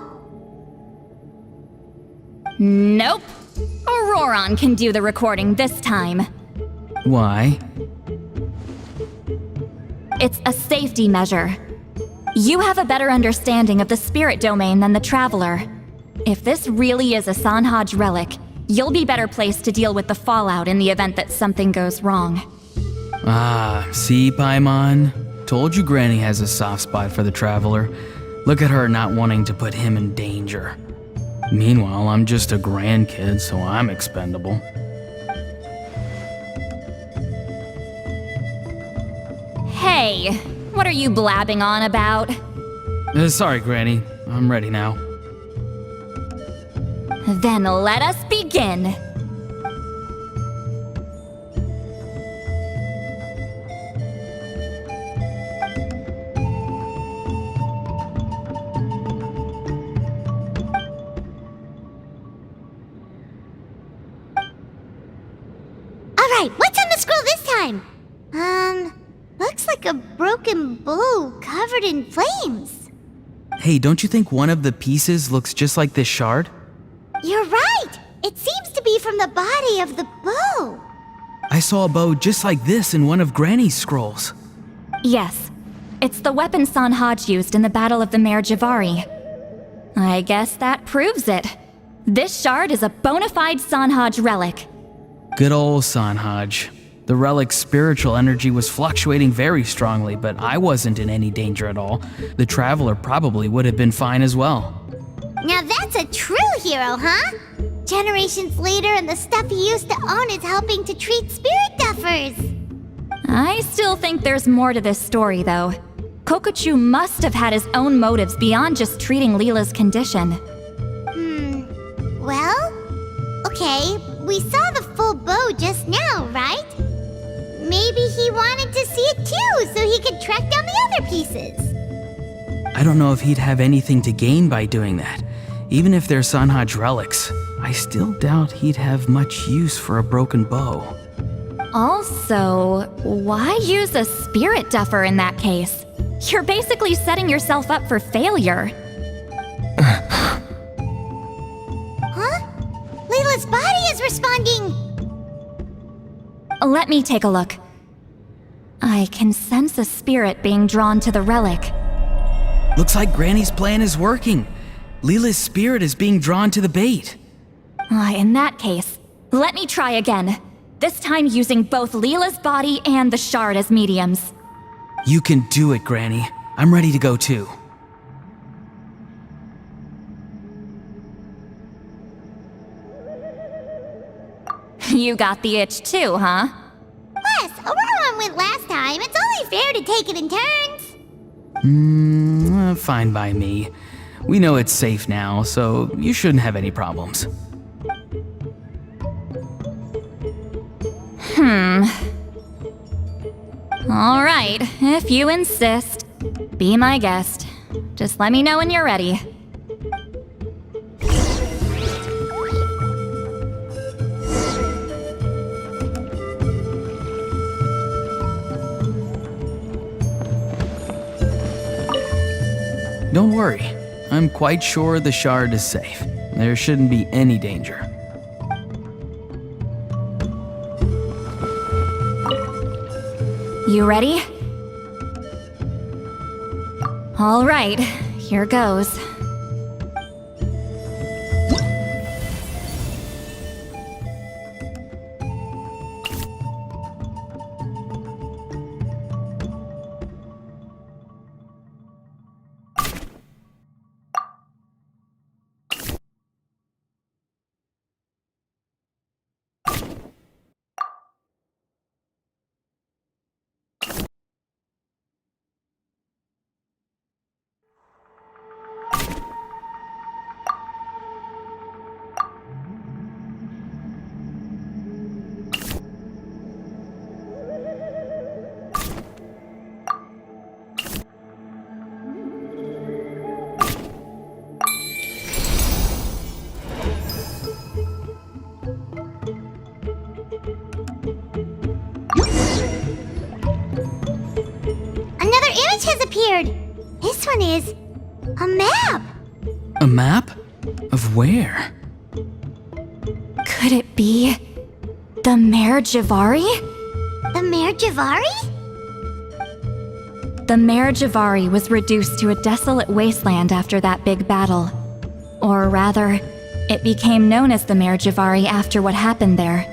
Nope. Auroron can do the recording this time. Why? It's a safety measure. You have a better understanding of the spirit domain than the Traveler. If this really is a Sanhaj relic, you'll be better placed to deal with the fallout in the event that something goes wrong. Ah, see, Paimon? Told you Granny has a soft spot for the Traveler. Look at her not wanting to put him in danger. Meanwhile, I'm just a grandkid, so I'm expendable. Hey, what are you blabbing on about? Sorry, Granny. I'm ready now. Then let us begin. Alright, what's on the scroll this time? Looks like a broken bow covered in flames. Hey, don't you think one of the pieces looks just like this shard? You're right! It seems to be from the body of the bow. I saw a bow just like this in one of Granny's scrolls. Yes, it's the weapon Sanhaj used in the Battle of the Mare Javari. I guess that proves it. This shard is a bona fide Sanhaj relic. Good old Sanhaj. The relic's spiritual energy was fluctuating very strongly, but I wasn't in any danger at all. The Traveler probably would have been fine as well. Now that's a true hero, huh? Generations later and the stuff he used to own is helping to treat spirit duffers. I still think there's more to this story, though. Kokochu must have had his own motives beyond just treating Leela's condition. Well, okay, we saw the full bow just now, right? Maybe he wanted to see it too, so he could track down the other pieces. I don't know if he'd have anything to gain by doing that. Even if they're Sanhaj relics, I still doubt he'd have much use for a broken bow. Also, why use a spirit duffer in that case? You're basically setting yourself up for failure. Huh? Leela's body is responding! Let me take a look. I can sense a spirit being drawn to the relic. Looks like Granny's plan is working. Leela's spirit is being drawn to the bait. In that case, let me try again. This time using both Leela's body and the shard as mediums. You can do it, Granny. I'm ready to go too. You got the itch too, huh? Plus, Auroran went last time. It's only fair to take it in turns. Fine by me. We know it's safe now, so you shouldn't have any problems. All right, if you insist. Be my guest. Just let me know when you're ready. Don't worry. I'm quite sure the shard is safe. There shouldn't be any danger. You ready? All right, here goes. Another image has appeared. This one is a map. A map? Of where? Could it be the Mare Javari? The Mare Javari? The Mare Javari was reduced to a desolate wasteland after that big battle. Or rather, it became known as the Mare Javari after what happened there.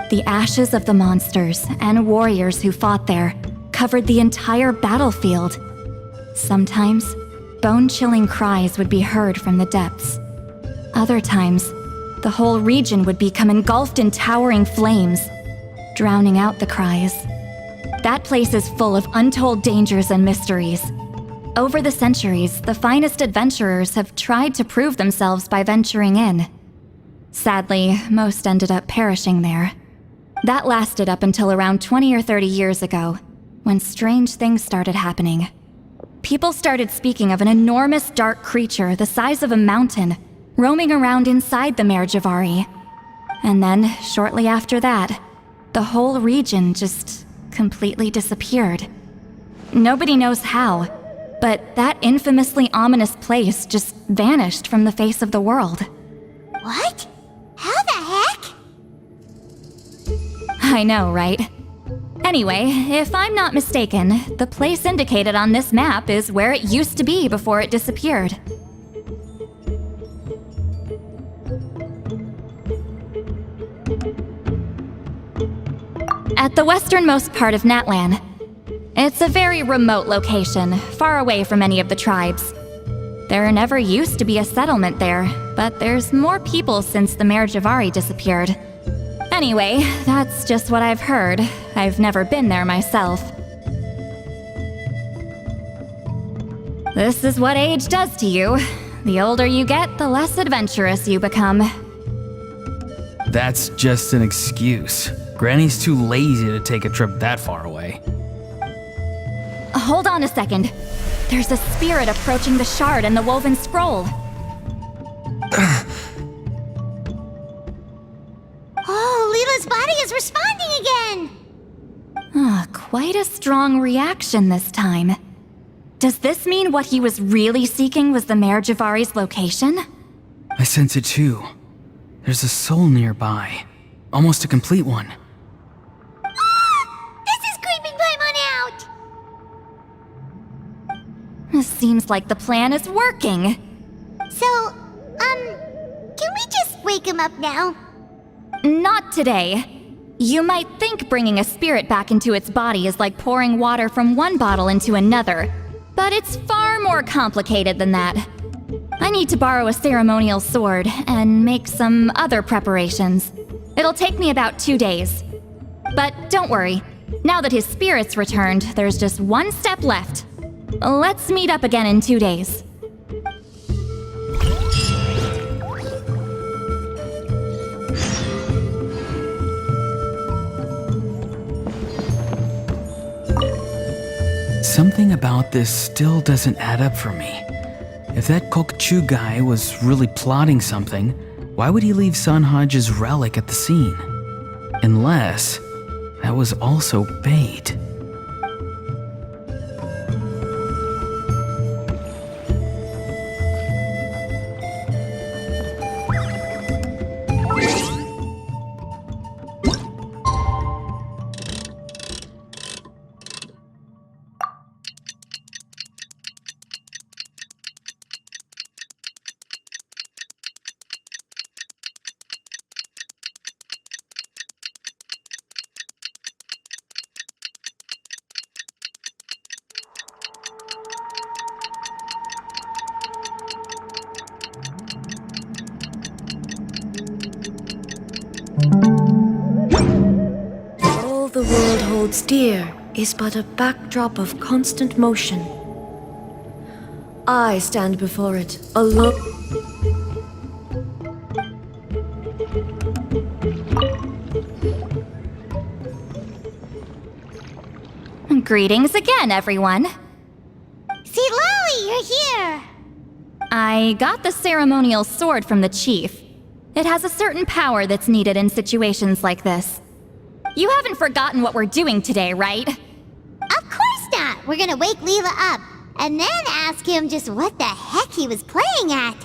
The ashes of the monsters and warriors who fought there covered the entire battlefield. Sometimes, bone-chilling cries would be heard from the depths. Other times, the whole region would become engulfed in towering flames, drowning out the cries. That place is full of untold dangers and mysteries. Over the centuries, the finest adventurers have tried to prove themselves by venturing in. Sadly, most ended up perishing there. That lasted up until around 20 or 30 years ago, when strange things started happening. People started speaking of an enormous dark creature the size of a mountain, roaming around inside the Mare Javari. And then, shortly after that, the whole region just completely disappeared. Nobody knows how, but that infamously ominous place just vanished from the face of the world. What? How the heck? I know, right? Anyway, if I'm not mistaken, the place indicated on this map is where it used to be before it disappeared. At the westernmost part of Natlan. It's a very remote location, far away from any of the tribes. There never used to be a settlement there, but there's more people since the Mare Javari disappeared. Anyway, that's just what I've heard. I've never been there myself. This is what age does to you. The older you get, the less adventurous you become. That's just an excuse. Granny's too lazy to take a trip that far away. Hold on a second. There's a spirit approaching the shard and the woven scroll. Oh, Leela's body is responding again! Quite a strong reaction this time. Does this mean what he was really seeking was the Mare Javari's location? I sense it too. There's a soul nearby. Almost a complete one. This is creeping Paimon out! Seems like the plan is working. So, can we just wake him up now? Not today. You might think bringing a spirit back into its body is like pouring water from one bottle into another, but it's far more complicated than that. I need to borrow a ceremonial sword and make some other preparations. It'll take me about 2 days. But don't worry, now that his spirit's returned, there's just one step left. Let's meet up again in 2 days. Something about this still doesn't add up for me. If that Kokchu guy was really plotting something, why would he leave Sanhaja's relic at the scene? Unless that was also bait. All the world holds dear is but a backdrop of constant motion. I stand before it, alone. Greetings again, everyone. See, Lolly, you're here! I got the ceremonial sword from the chief. It has a certain power that's needed in situations like this. You haven't forgotten what we're doing today, right? Of course not! We're gonna wake Leela up, and then ask him just what the heck he was playing at.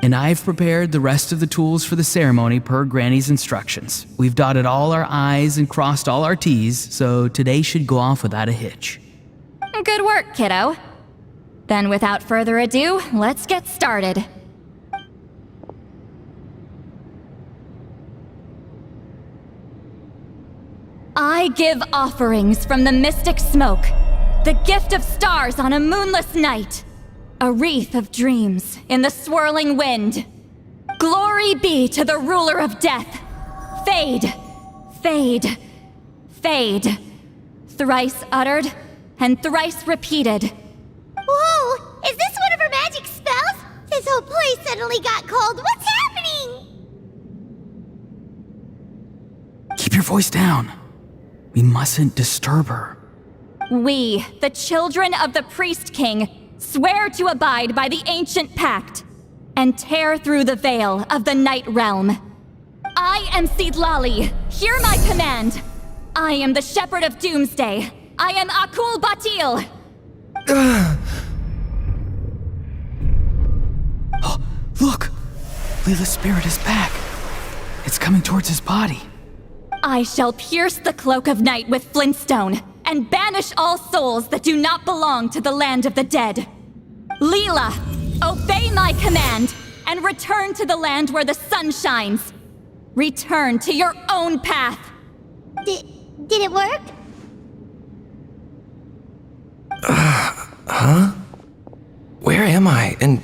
And I've prepared the rest of the tools for the ceremony per Granny's instructions. We've dotted all our I's and crossed all our T's, so today should go off without a hitch. Good work, kiddo. Then without further ado, let's get started. I give offerings from the mystic smoke, the gift of stars on a moonless night, a wreath of dreams in the swirling wind. Glory be to the ruler of death. Fade, fade, fade. Thrice uttered and thrice repeated. Whoa! Is this one of her magic spells? This whole place suddenly got cold. What's happening? Keep your voice down. We mustn't disturb her. We, the children of the Priest King, swear to abide by the ancient pact and tear through the veil of the Night Realm. I am Seedlali. Hear my command. I am the Shepherd of Doomsday. I am Akul Batil. Look! Lila's spirit is back. It's coming towards his body. I shall pierce the cloak of night with flintstone and banish all souls that do not belong to the land of the dead. Lila, obey my command and return to the land where the sun shines. Return to your own path. Did it work? Huh? Where am I? And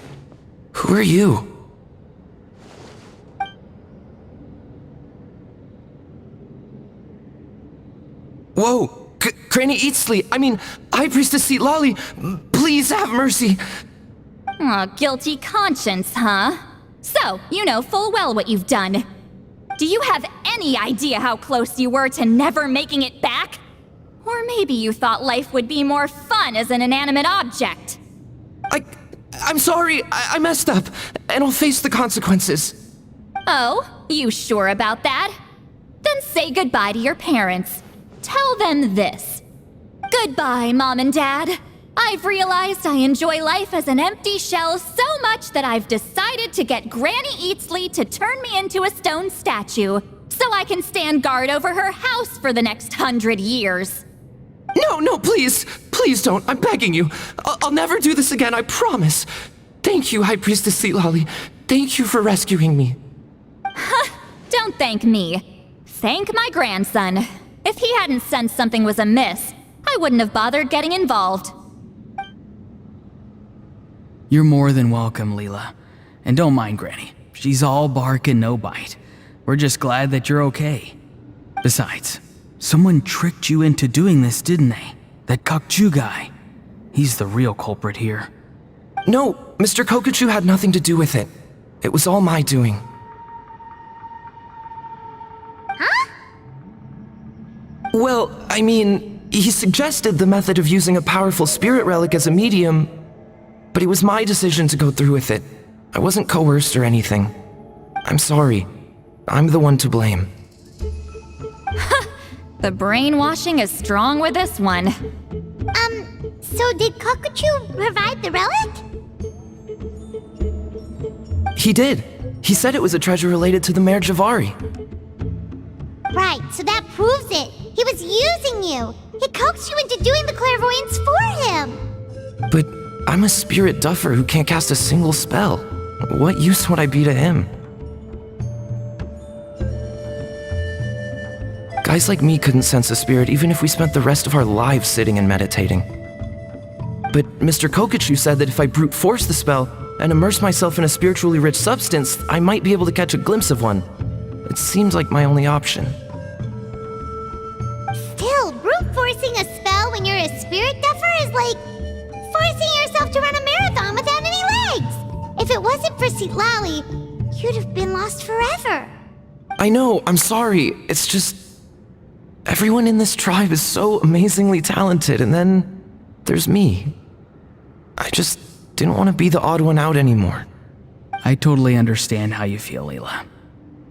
who are you? Whoa! Granny Eatsley, High Priestess Lolly, please have mercy! Aw, guilty conscience, huh? So, you know full well what you've done. Do you have any idea how close you were to never making it back? Or maybe you thought life would be more fun as an inanimate object. I'm sorry, I messed up, and I'll face the consequences. Oh, you sure about that? Then say goodbye to your parents. Tell them this. Goodbye, Mom and Dad. I've realized I enjoy life as an empty shell so much that I've decided to get Granny Eatsley to turn me into a stone statue, so I can stand guard over her house for the next 100 years. No, please! Please don't, I'm begging you. I'll never do this again, I promise. Thank you, High Priestess Lolly. Thank you for rescuing me. Don't thank me. Thank my grandson. If he hadn't sensed something was amiss, I wouldn't have bothered getting involved. You're more than welcome, Lila. And don't mind Granny. She's all bark and no bite. We're just glad that you're okay. Besides, someone tricked you into doing this, didn't they? That Kokju guy. He's the real culprit here. No, Mr. Kokuchu had nothing to do with it. It was all my doing. Huh? Well, he suggested the method of using a powerful spirit relic as a medium, but it was my decision to go through with it. I wasn't coerced or anything. I'm sorry. I'm the one to blame. The brainwashing is strong with this one. So did Kokuchu provide the relic? He did. He said it was a treasure related to the Mare Javari. Right, so that proves it. He was using you. He coaxed you into doing the clairvoyance for him. But I'm a spirit duffer who can't cast a single spell. What use would I be to him? Guys like me couldn't sense a spirit even if we spent the rest of our lives sitting and meditating. But Mr. Kokuchu said that if I brute force the spell and immerse myself in a spiritually rich substance, I might be able to catch a glimpse of one. It seemed like my only option. Still, brute forcing a spell when you're a spirit duffer is like forcing yourself to run a marathon without any legs. If it wasn't for Lolly, you'd have been lost forever. I know, I'm sorry. It's just... everyone in this tribe is so amazingly talented, and then there's me. I just didn't want to be the odd one out anymore. I totally understand how you feel, Lila.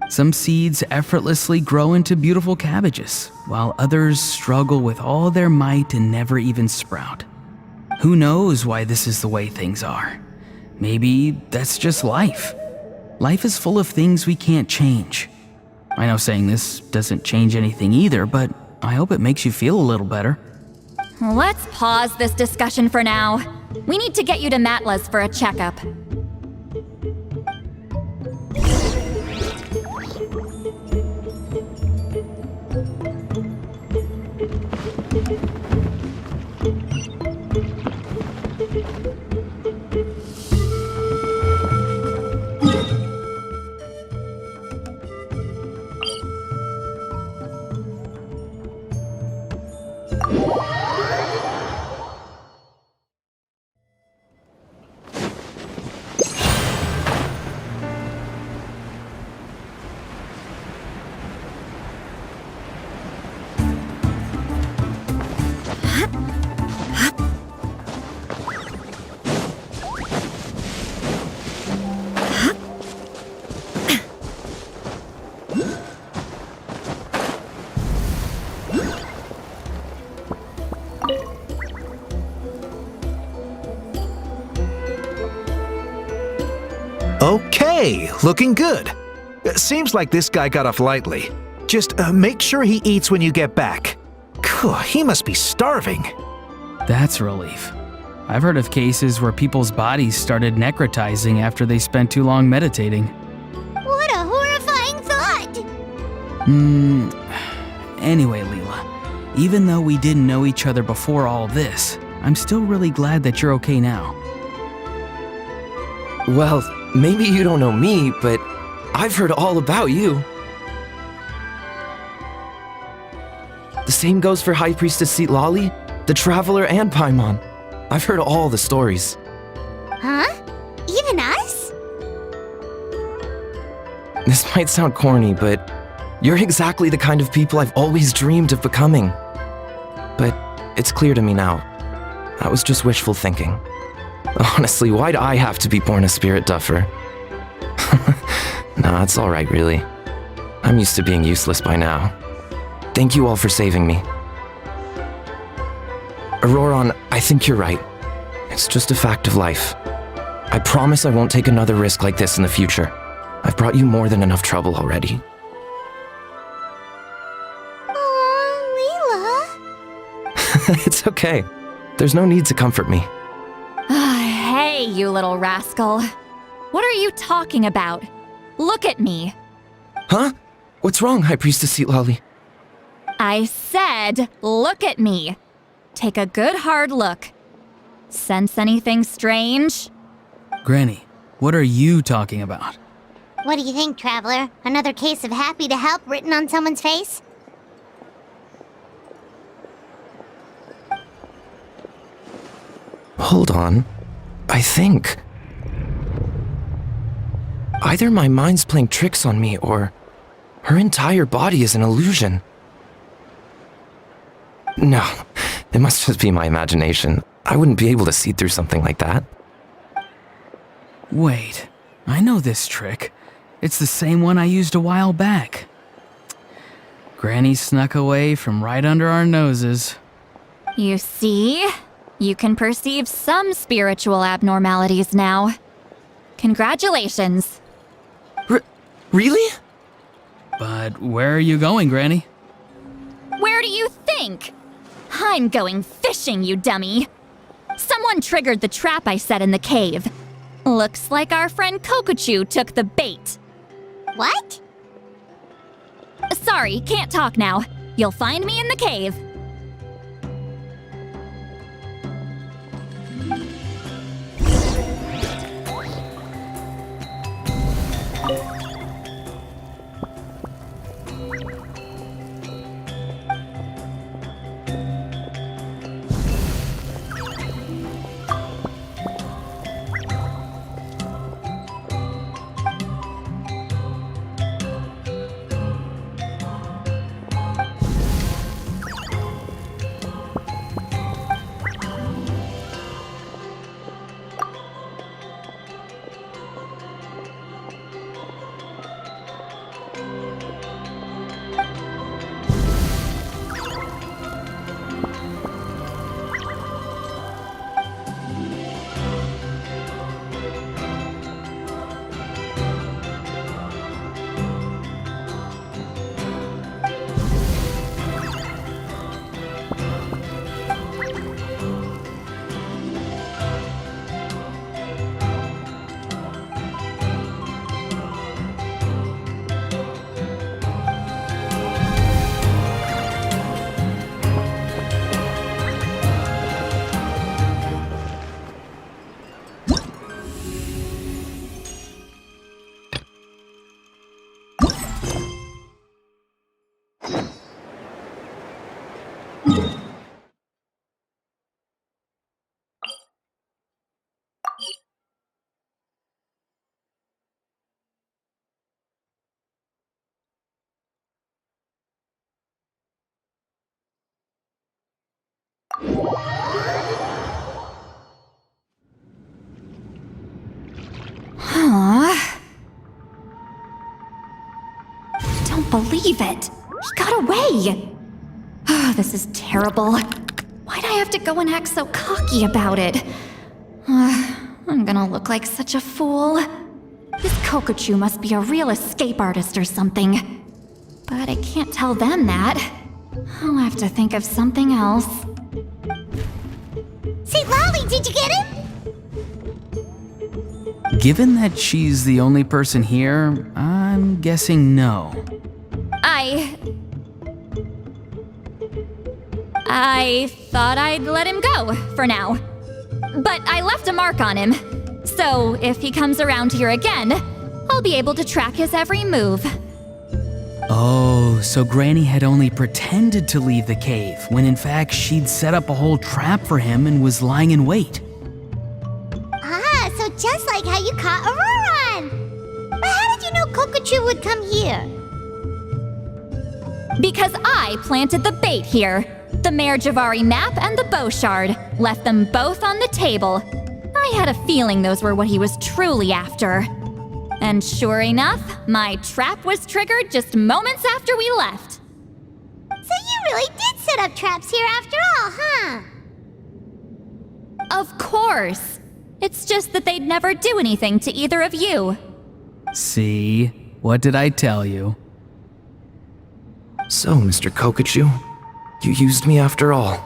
Some seeds effortlessly grow into beautiful cabbages, while others struggle with all their might and never even sprout. Who knows why this is the way things are? Maybe that's just life. Life is full of things we can't change. I know saying this doesn't change anything either, but I hope it makes you feel a little better. Let's pause this discussion for now. We need to get you to Matla's for a checkup. Okay, looking good. Seems like this guy got off lightly. Just make sure he eats when you get back. He must be starving. That's a relief. I've heard of cases where people's bodies started necrotizing after they spent too long meditating. What a horrifying thought! Anyway, Leela, even though we didn't know each other before all this, I'm still really glad that you're okay now. Well, maybe you don't know me, but I've heard all about you. The same goes for High Priestess Citlali, the Traveler, and Paimon. I've heard all the stories. Huh? Even us? This might sound corny, but you're exactly the kind of people I've always dreamed of becoming. But it's clear to me now. That was just wishful thinking. Honestly, why'd I have to be born a spirit duffer? Nah, it's alright, really. I'm used to being useless by now. Thank you all for saving me. Auroron, I think you're right. It's just a fact of life. I promise I won't take another risk like this in the future. I've brought you more than enough trouble already. Leela. It's okay. There's no need to comfort me. Hey, you little rascal. What are you talking about? Look at me. Huh? What's wrong, High Priestess Citlali? I said, look at me. Take a good hard look. Sense anything strange? Granny, what are you talking about? What do you think, Traveler? Another case of happy to help written on someone's face? Hold on. I think... either my mind's playing tricks on me, or her entire body is an illusion. No, it must just be my imagination. I wouldn't be able to see through something like that. Wait, I know this trick. It's the same one I used a while back. Granny snuck away from right under our noses. You see? You can perceive some spiritual abnormalities now. Congratulations. Really? But where are you going, Granny? Where do you think? I'm going fishing, you dummy. Someone triggered the trap I set in the cave. Looks like our friend Kokochu took the bait. What? Sorry, can't talk now. You'll find me in the cave. Don't believe it. He got away. Oh, this is terrible. Why'd I have to go and act so cocky about it? I'm gonna look like such a fool. Kokochu must be a real escape artist or something. But I can't tell them that. I'll have to think of something else. St. Lolly, did you get him? Given that she's the only person here, I'm guessing no. I thought I'd let him go, for now. But I left a mark on him. So if he comes around here again, I'll be able to track his every move. Oh, so Granny had only pretended to leave the cave, when in fact she'd set up a whole trap for him and was lying in wait. Ah, so just like how you caught Auroron! But how did you know Kokochu would come here? Because I planted the bait here. The Mare Javari map and the bow shard. Left them both on the table. I had a feeling those were what he was truly after. And sure enough, my trap was triggered just moments after we left. So you really did set up traps here after all, huh? Of course. It's just that they'd never do anything to either of you. See? What did I tell you? So, Mr. Kokochu, you used me after all.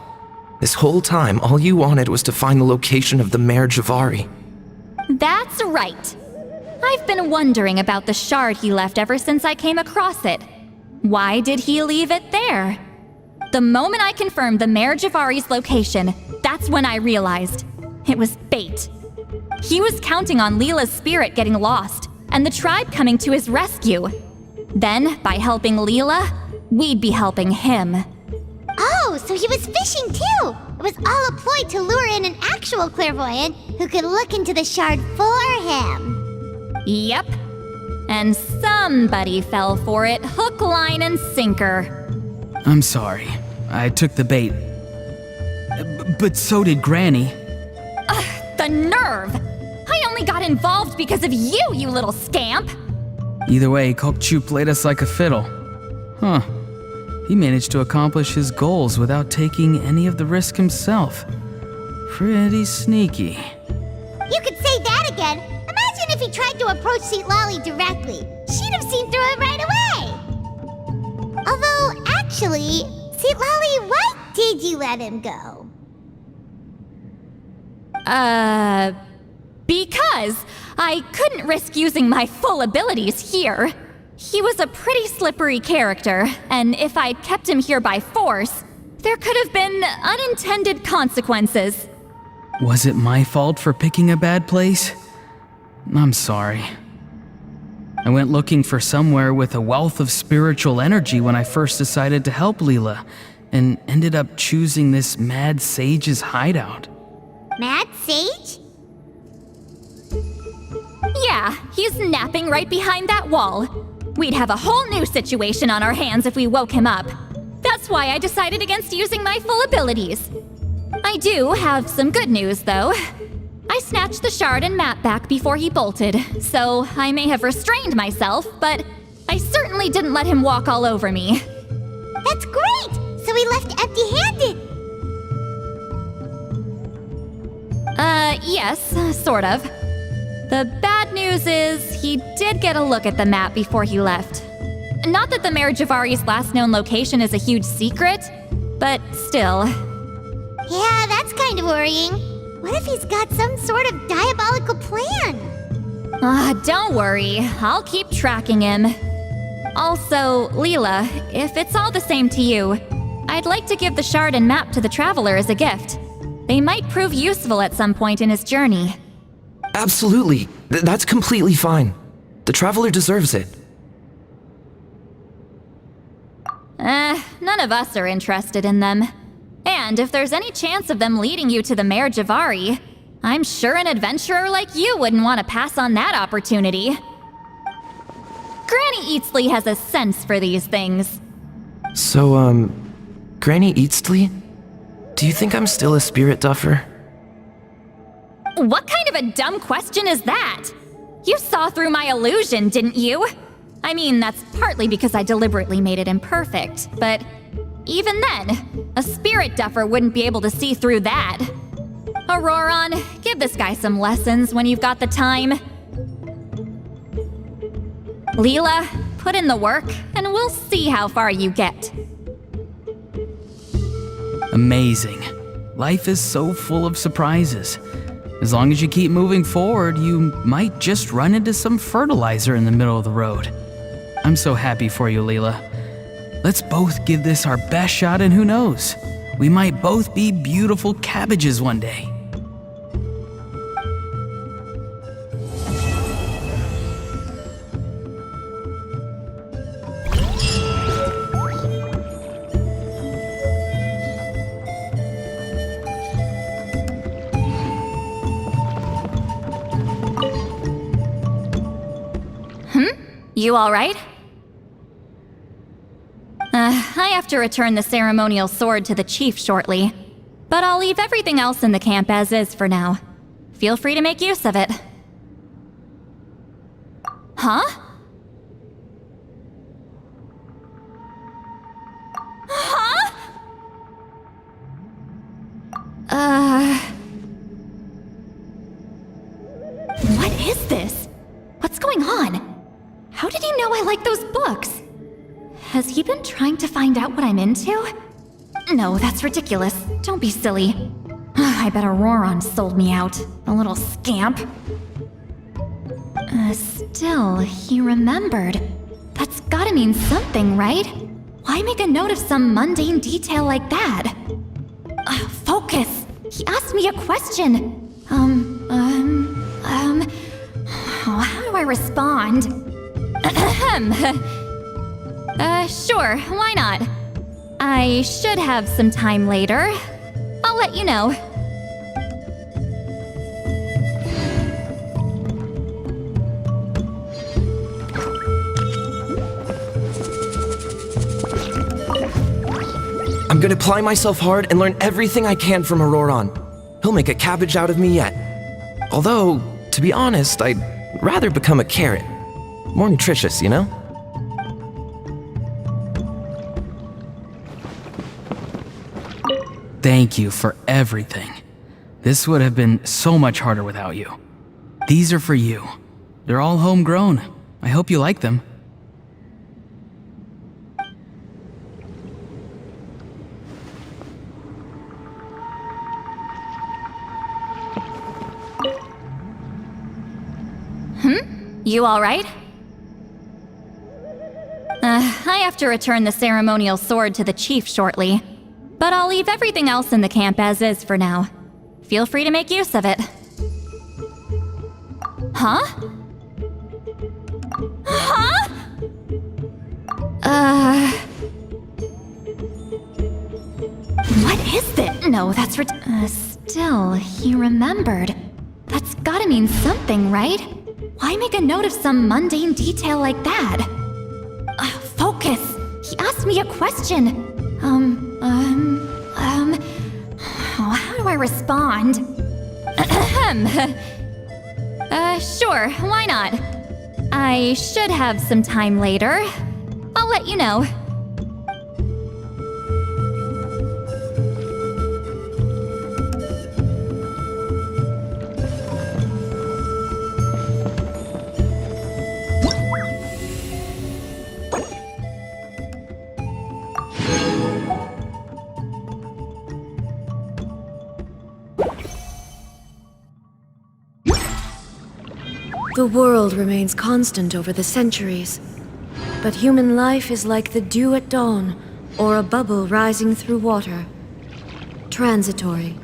This whole time, all you wanted was to find the location of the Mare Javari. That's right. I've been wondering about the shard he left ever since I came across it. Why did he leave it there? The moment I confirmed the Mare Javari's location, that's when I realized it was bait. He was counting on Leela's spirit getting lost, and the tribe coming to his rescue. Then, by helping Leela, we'd be helping him. Oh, so he was fishing too! It was all a ploy to lure in an actual clairvoyant who could look into the shard for him. Yep. And somebody fell for it, hook, line, and sinker. I'm sorry. I took the bait. But so did Granny. The nerve! I only got involved because of you, you little scamp! Either way, Kokochu played us like a fiddle. Huh. He managed to accomplish his goals without taking any of the risk himself. Pretty sneaky. You could say that again! Imagine if he tried to approach St. Lolly directly. She'd have seen through it right away! Although, actually, St. Lolly, why did you let him go? Because I couldn't risk using my full abilities here. He was a pretty slippery character, and if I'd kept him here by force, there could have been unintended consequences. Was it my fault for picking a bad place? I'm sorry. I went looking for somewhere with a wealth of spiritual energy when I first decided to help Leela, and ended up choosing this mad sage's hideout. Mad Sage? Yeah, he's napping right behind that wall. We'd have a whole new situation on our hands if we woke him up. That's why I decided against using my full abilities. I do have some good news, though. I snatched the shard and map back before he bolted, so I may have restrained myself, but I certainly didn't let him walk all over me. That's great! So he left empty-handed! Yes, sort of. The bad news is he did get a look at the map before he left. Not that the Mare Javari's last known location is a huge secret, but still. Yeah, that's kind of worrying. What if he's got some sort of diabolical plan? Don't worry, I'll keep tracking him. Also, Leela, if it's all the same to you, I'd like to give the shard and map to the Traveler as a gift. They might prove useful at some point in his journey. Absolutely. That's completely fine. The Traveler deserves it. None of us are interested in them. And if there's any chance of them leading you to the Mare Javari, I'm sure an adventurer like you wouldn't want to pass on that opportunity. Granny Eatsley has a sense for these things. So, Granny Eatsley? Do you think I'm still a spirit duffer? What kind of a dumb question is that? You saw through my illusion, didn't you? I mean, that's partly because I deliberately made it imperfect, but even then, a spirit duffer wouldn't be able to see through that. Auroron, give this guy some lessons when you've got the time. Leela, put in the work, and we'll see how far you get. Amazing. Life is so full of surprises. As long as you keep moving forward, you might just run into some fertilizer in the middle of the road. I'm so happy for you, Leela. Let's both give this our best shot, and who knows? We might both be beautiful cabbages one day. You alright? I have to return the ceremonial sword to the chief shortly, but I'll leave everything else in the camp as is for now. Feel free to make use of it. Huh? Huh? What is this? What's going on? How did he know I like those books? Has he been trying to find out what I'm into? No, that's ridiculous. Don't be silly. I bet Auroron sold me out. A little scamp. Still, he remembered. That's gotta mean something, right? Why make a note of some mundane detail like that? Focus! He asked me a question. How do I respond? Sure, why not? I should have some time later. I'll let you know. I'm gonna apply myself hard and learn everything I can from Auroron. He'll make a cabbage out of me yet. Although, to be honest, I'd rather become a carrot. More nutritious, you know? Thank you for everything. This would have been so much harder without you. These are for you. They're all homegrown. I hope you like them. You alright? I have to return the ceremonial sword to the chief shortly, but I'll leave everything else in the camp as is for now. Feel free to make use of it. Huh? Huh? What is this? No, that's still, he remembered. That's gotta mean something, right? Why make a note of some mundane detail like that? Focus! He asked me a question. How do I respond? Sure, why not? I should have some time later. I'll let you know. The world remains constant over the centuries, but human life is like the dew at dawn, or a bubble rising through water. Transitory.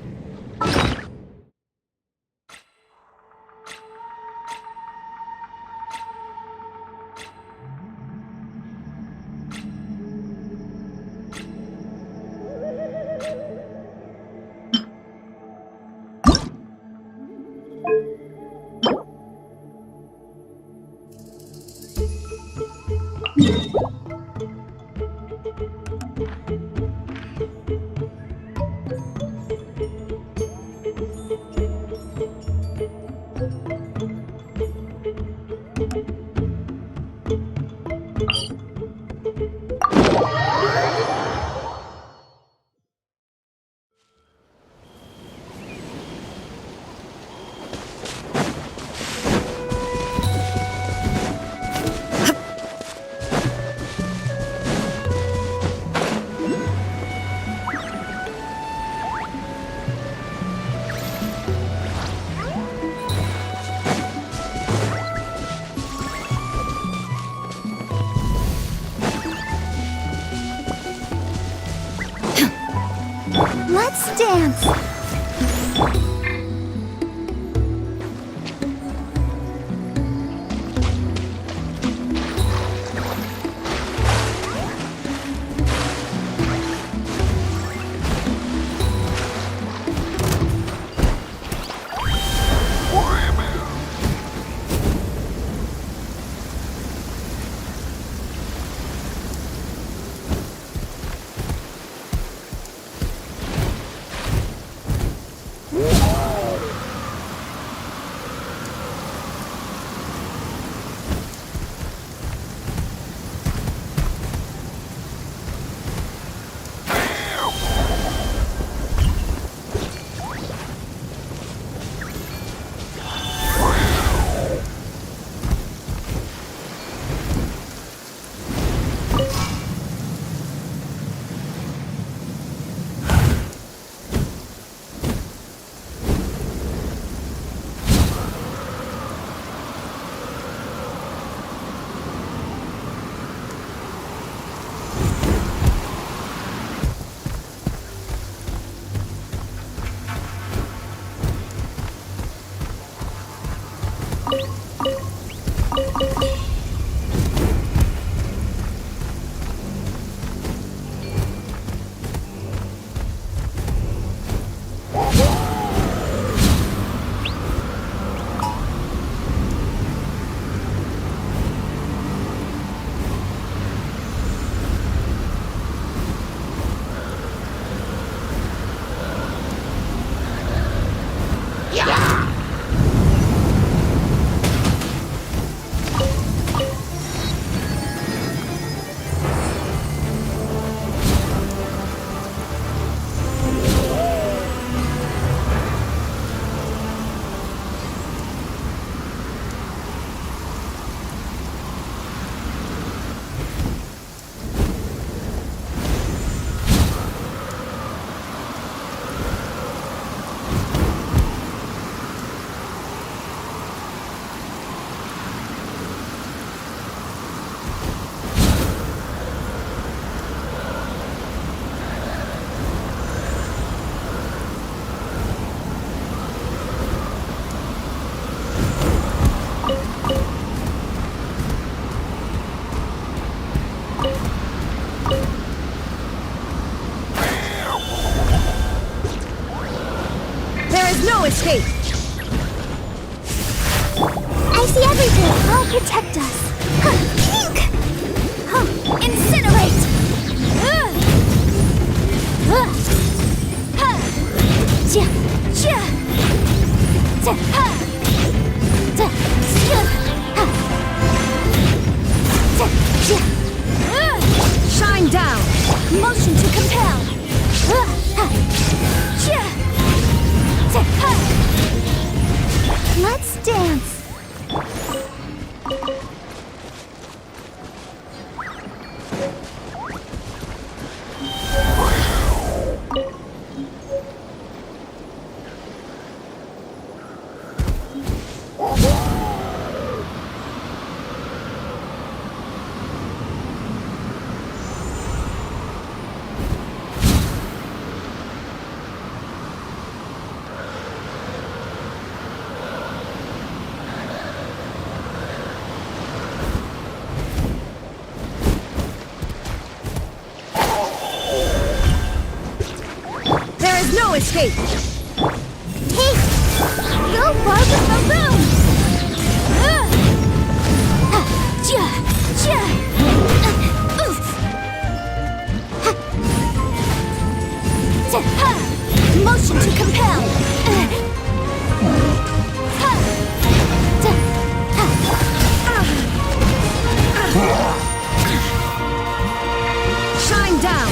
dance. escape! I see everything. I'll protect us. Ink! Incinerate! Shine down! Motion to compel! Let's dance! No escape! Take! Go far with the room! Motion to compel! Shine down!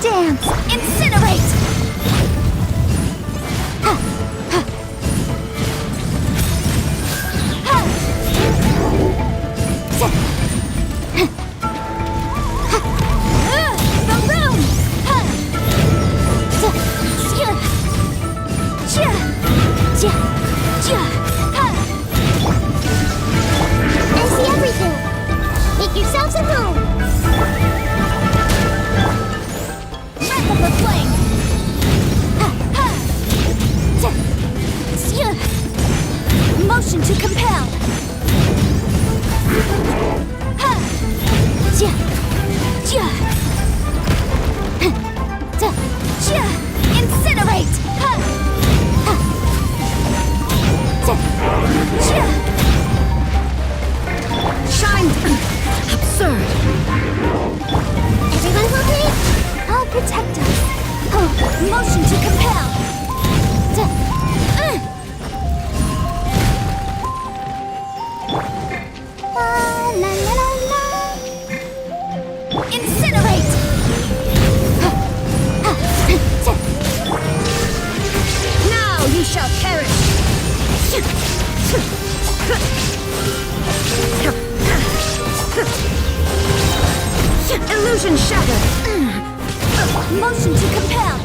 dance! Incinerate! I see everything. Make yourselves at home. Wrap up the flame! Motion to compel! Incinerate! Shine! Absurd! Everyone hold me. I'll protect us! Motion to compel! La la la la. Incinerate! Now you shall perish! Illusion shattered! Motion to compel!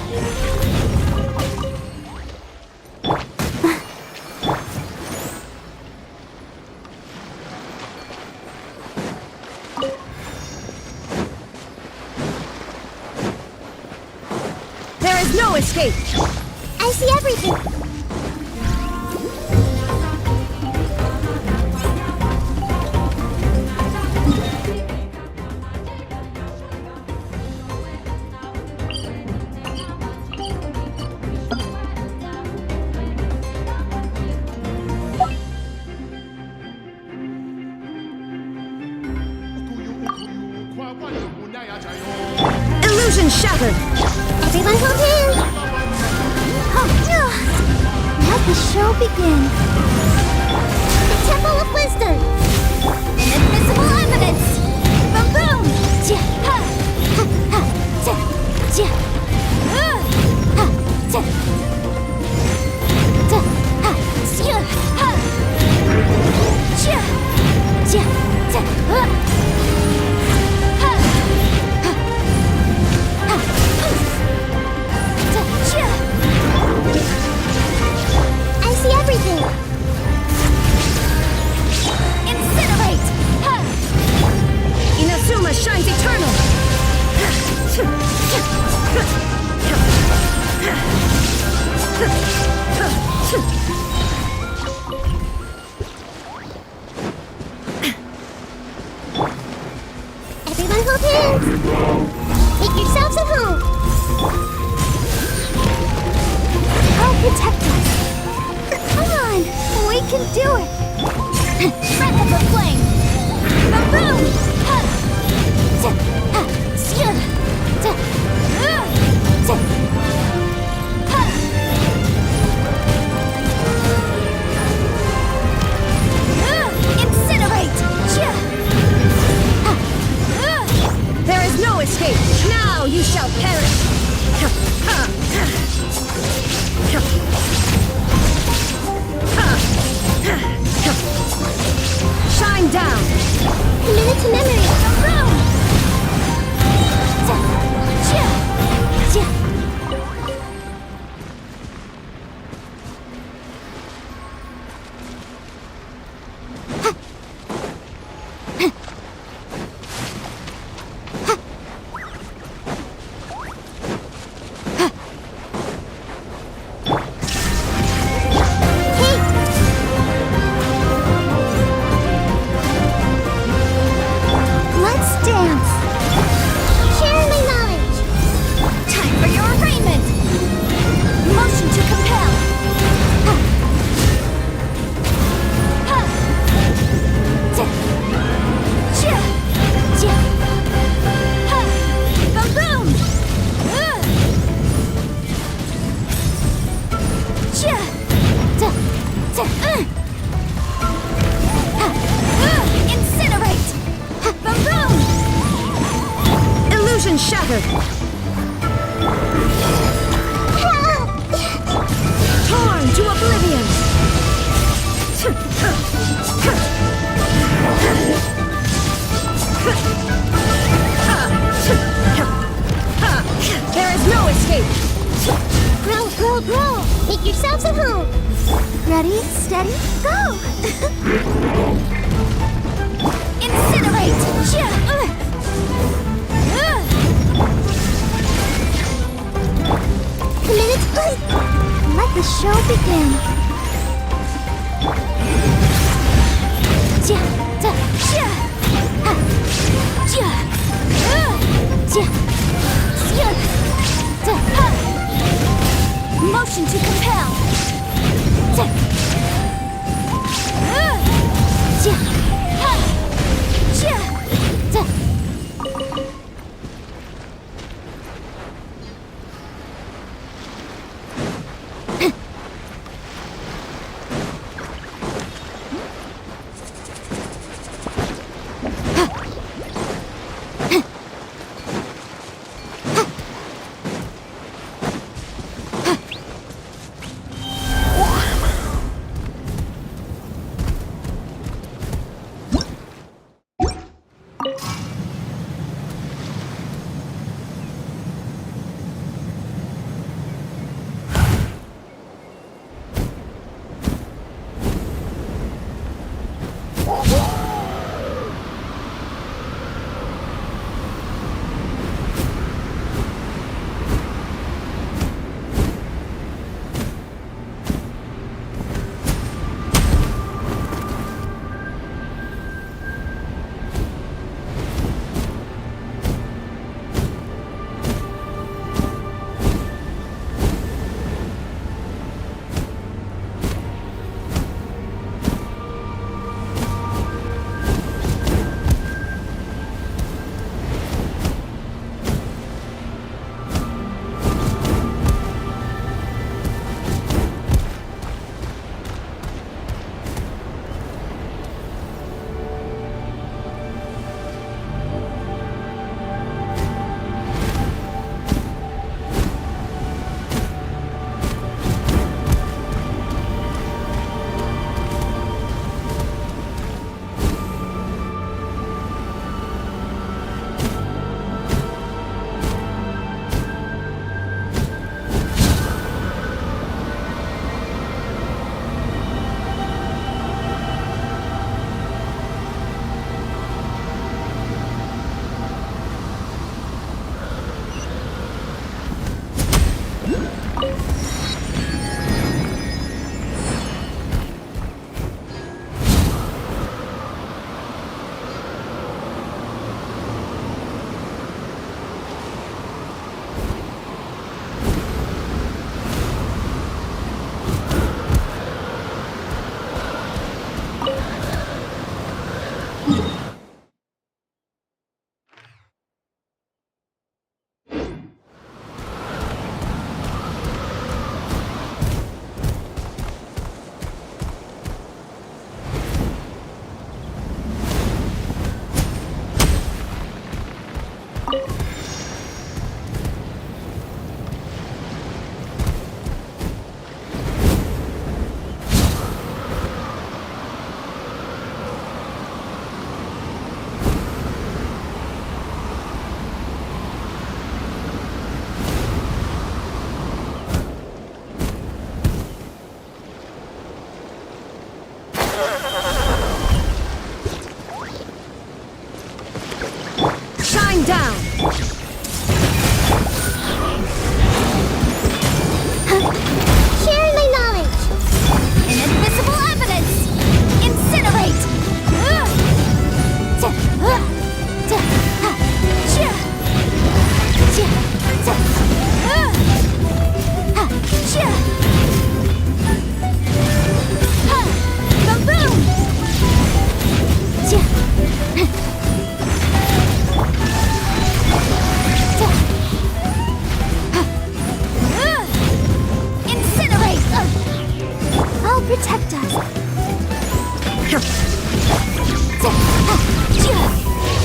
There is no escape! I see everything. Illusion shattered! Everyone hold hands. Let the show begin! The Temple of Wisdom. Inadmissible evidence! Boom! I see everything. Incinerate! Inazuma shines eternal! Everyone hold hands. Make yourselves at home. I'll protect us! Come on! We can do it! Wrap up the flame! Boom! Incinerate! There is no escape! Now you shall perish! Shine down! Commit to memory. Let's dance! Share my knowledge. Time for your arraignment! Motion to compel! Boom! Incinerate! Boom! Illusion shattered! Torn to oblivion! There is no escape! Grow, grow, grow! Make yourselves at home! Ready, steady, go! Incinerate! The minute's play! Let the show begin. Motion to compel!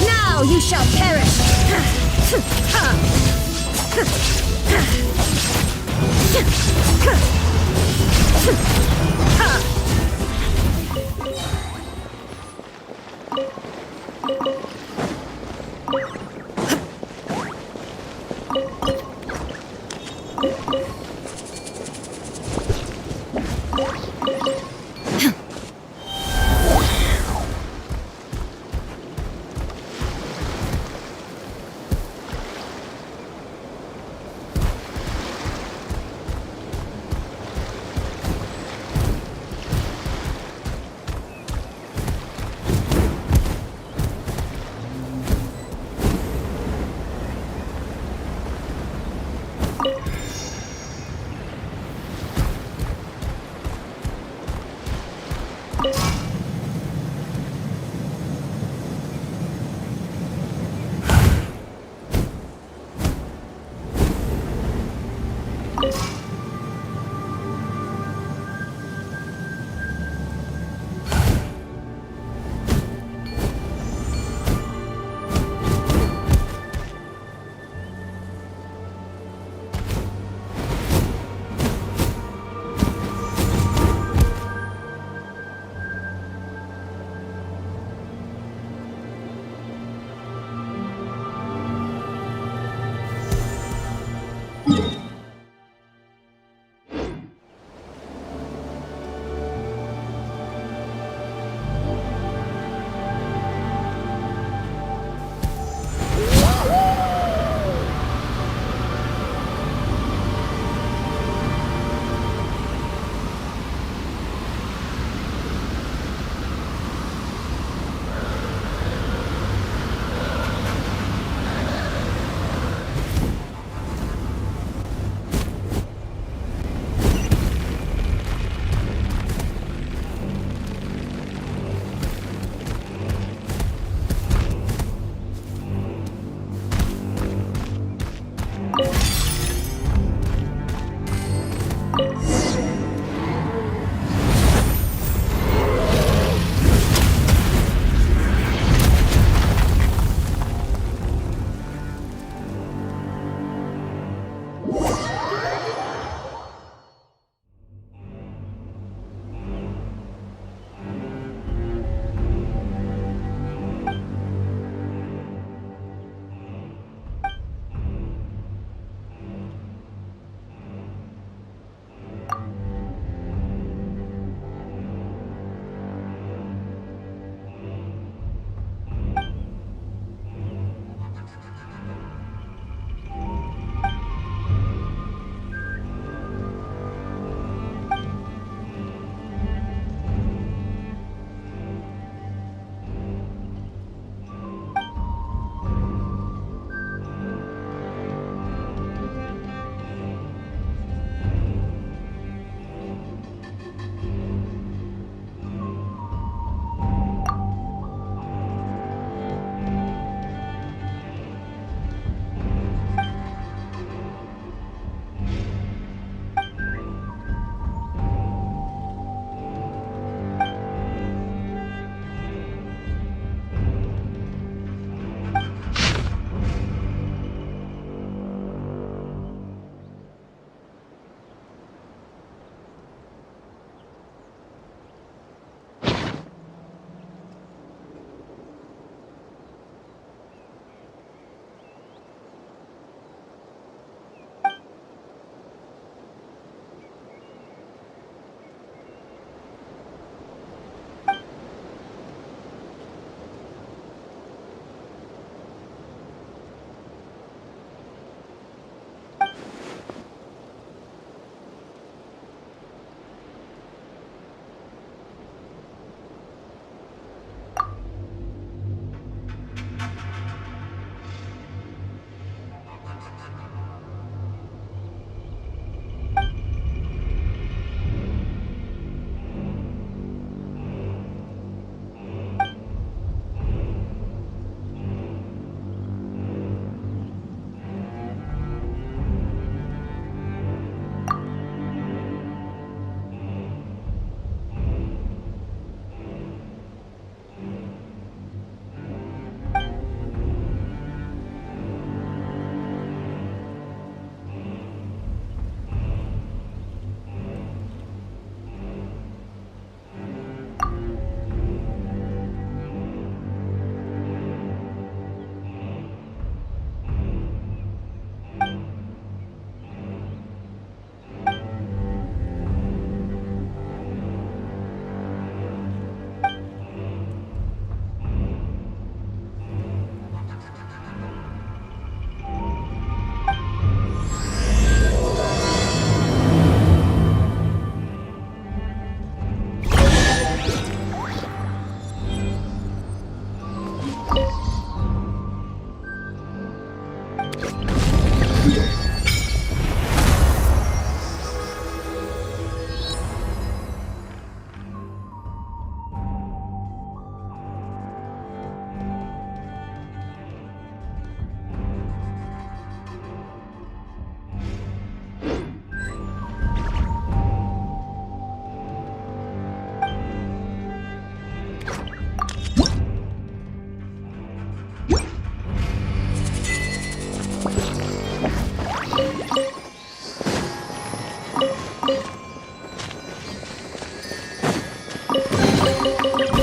Now you shall perish!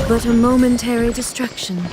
But a momentary distraction.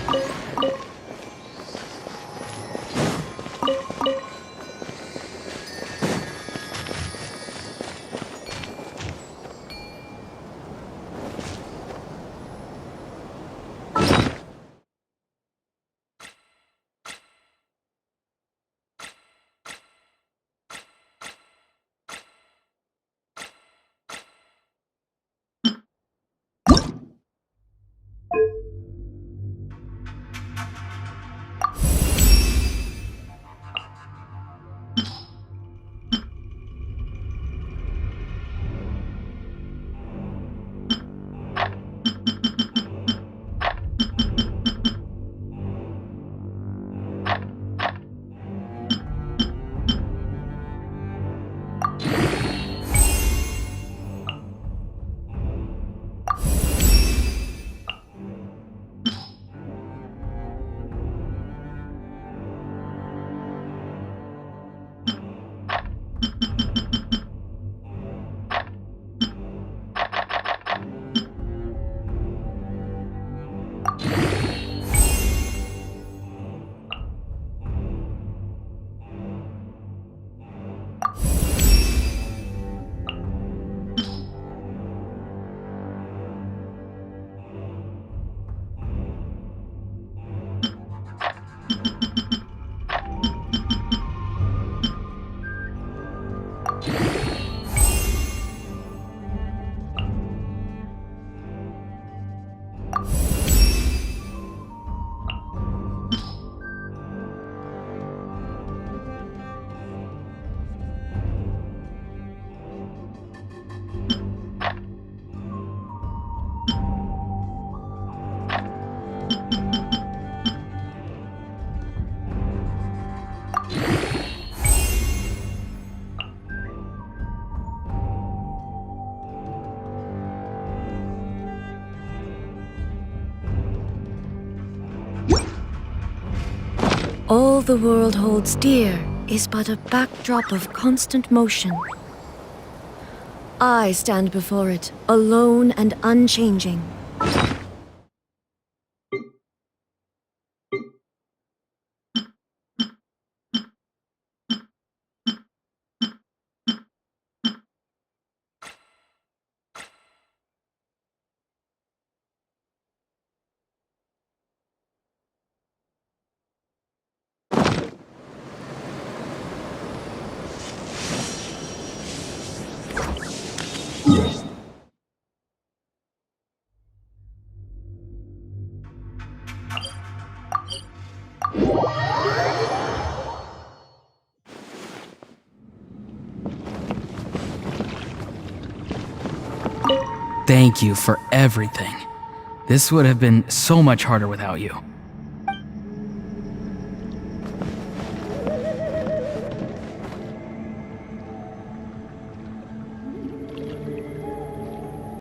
All the world holds dear is but a backdrop of constant motion. I stand before it, alone and unchanging. Thank you for everything. This would have been so much harder without you.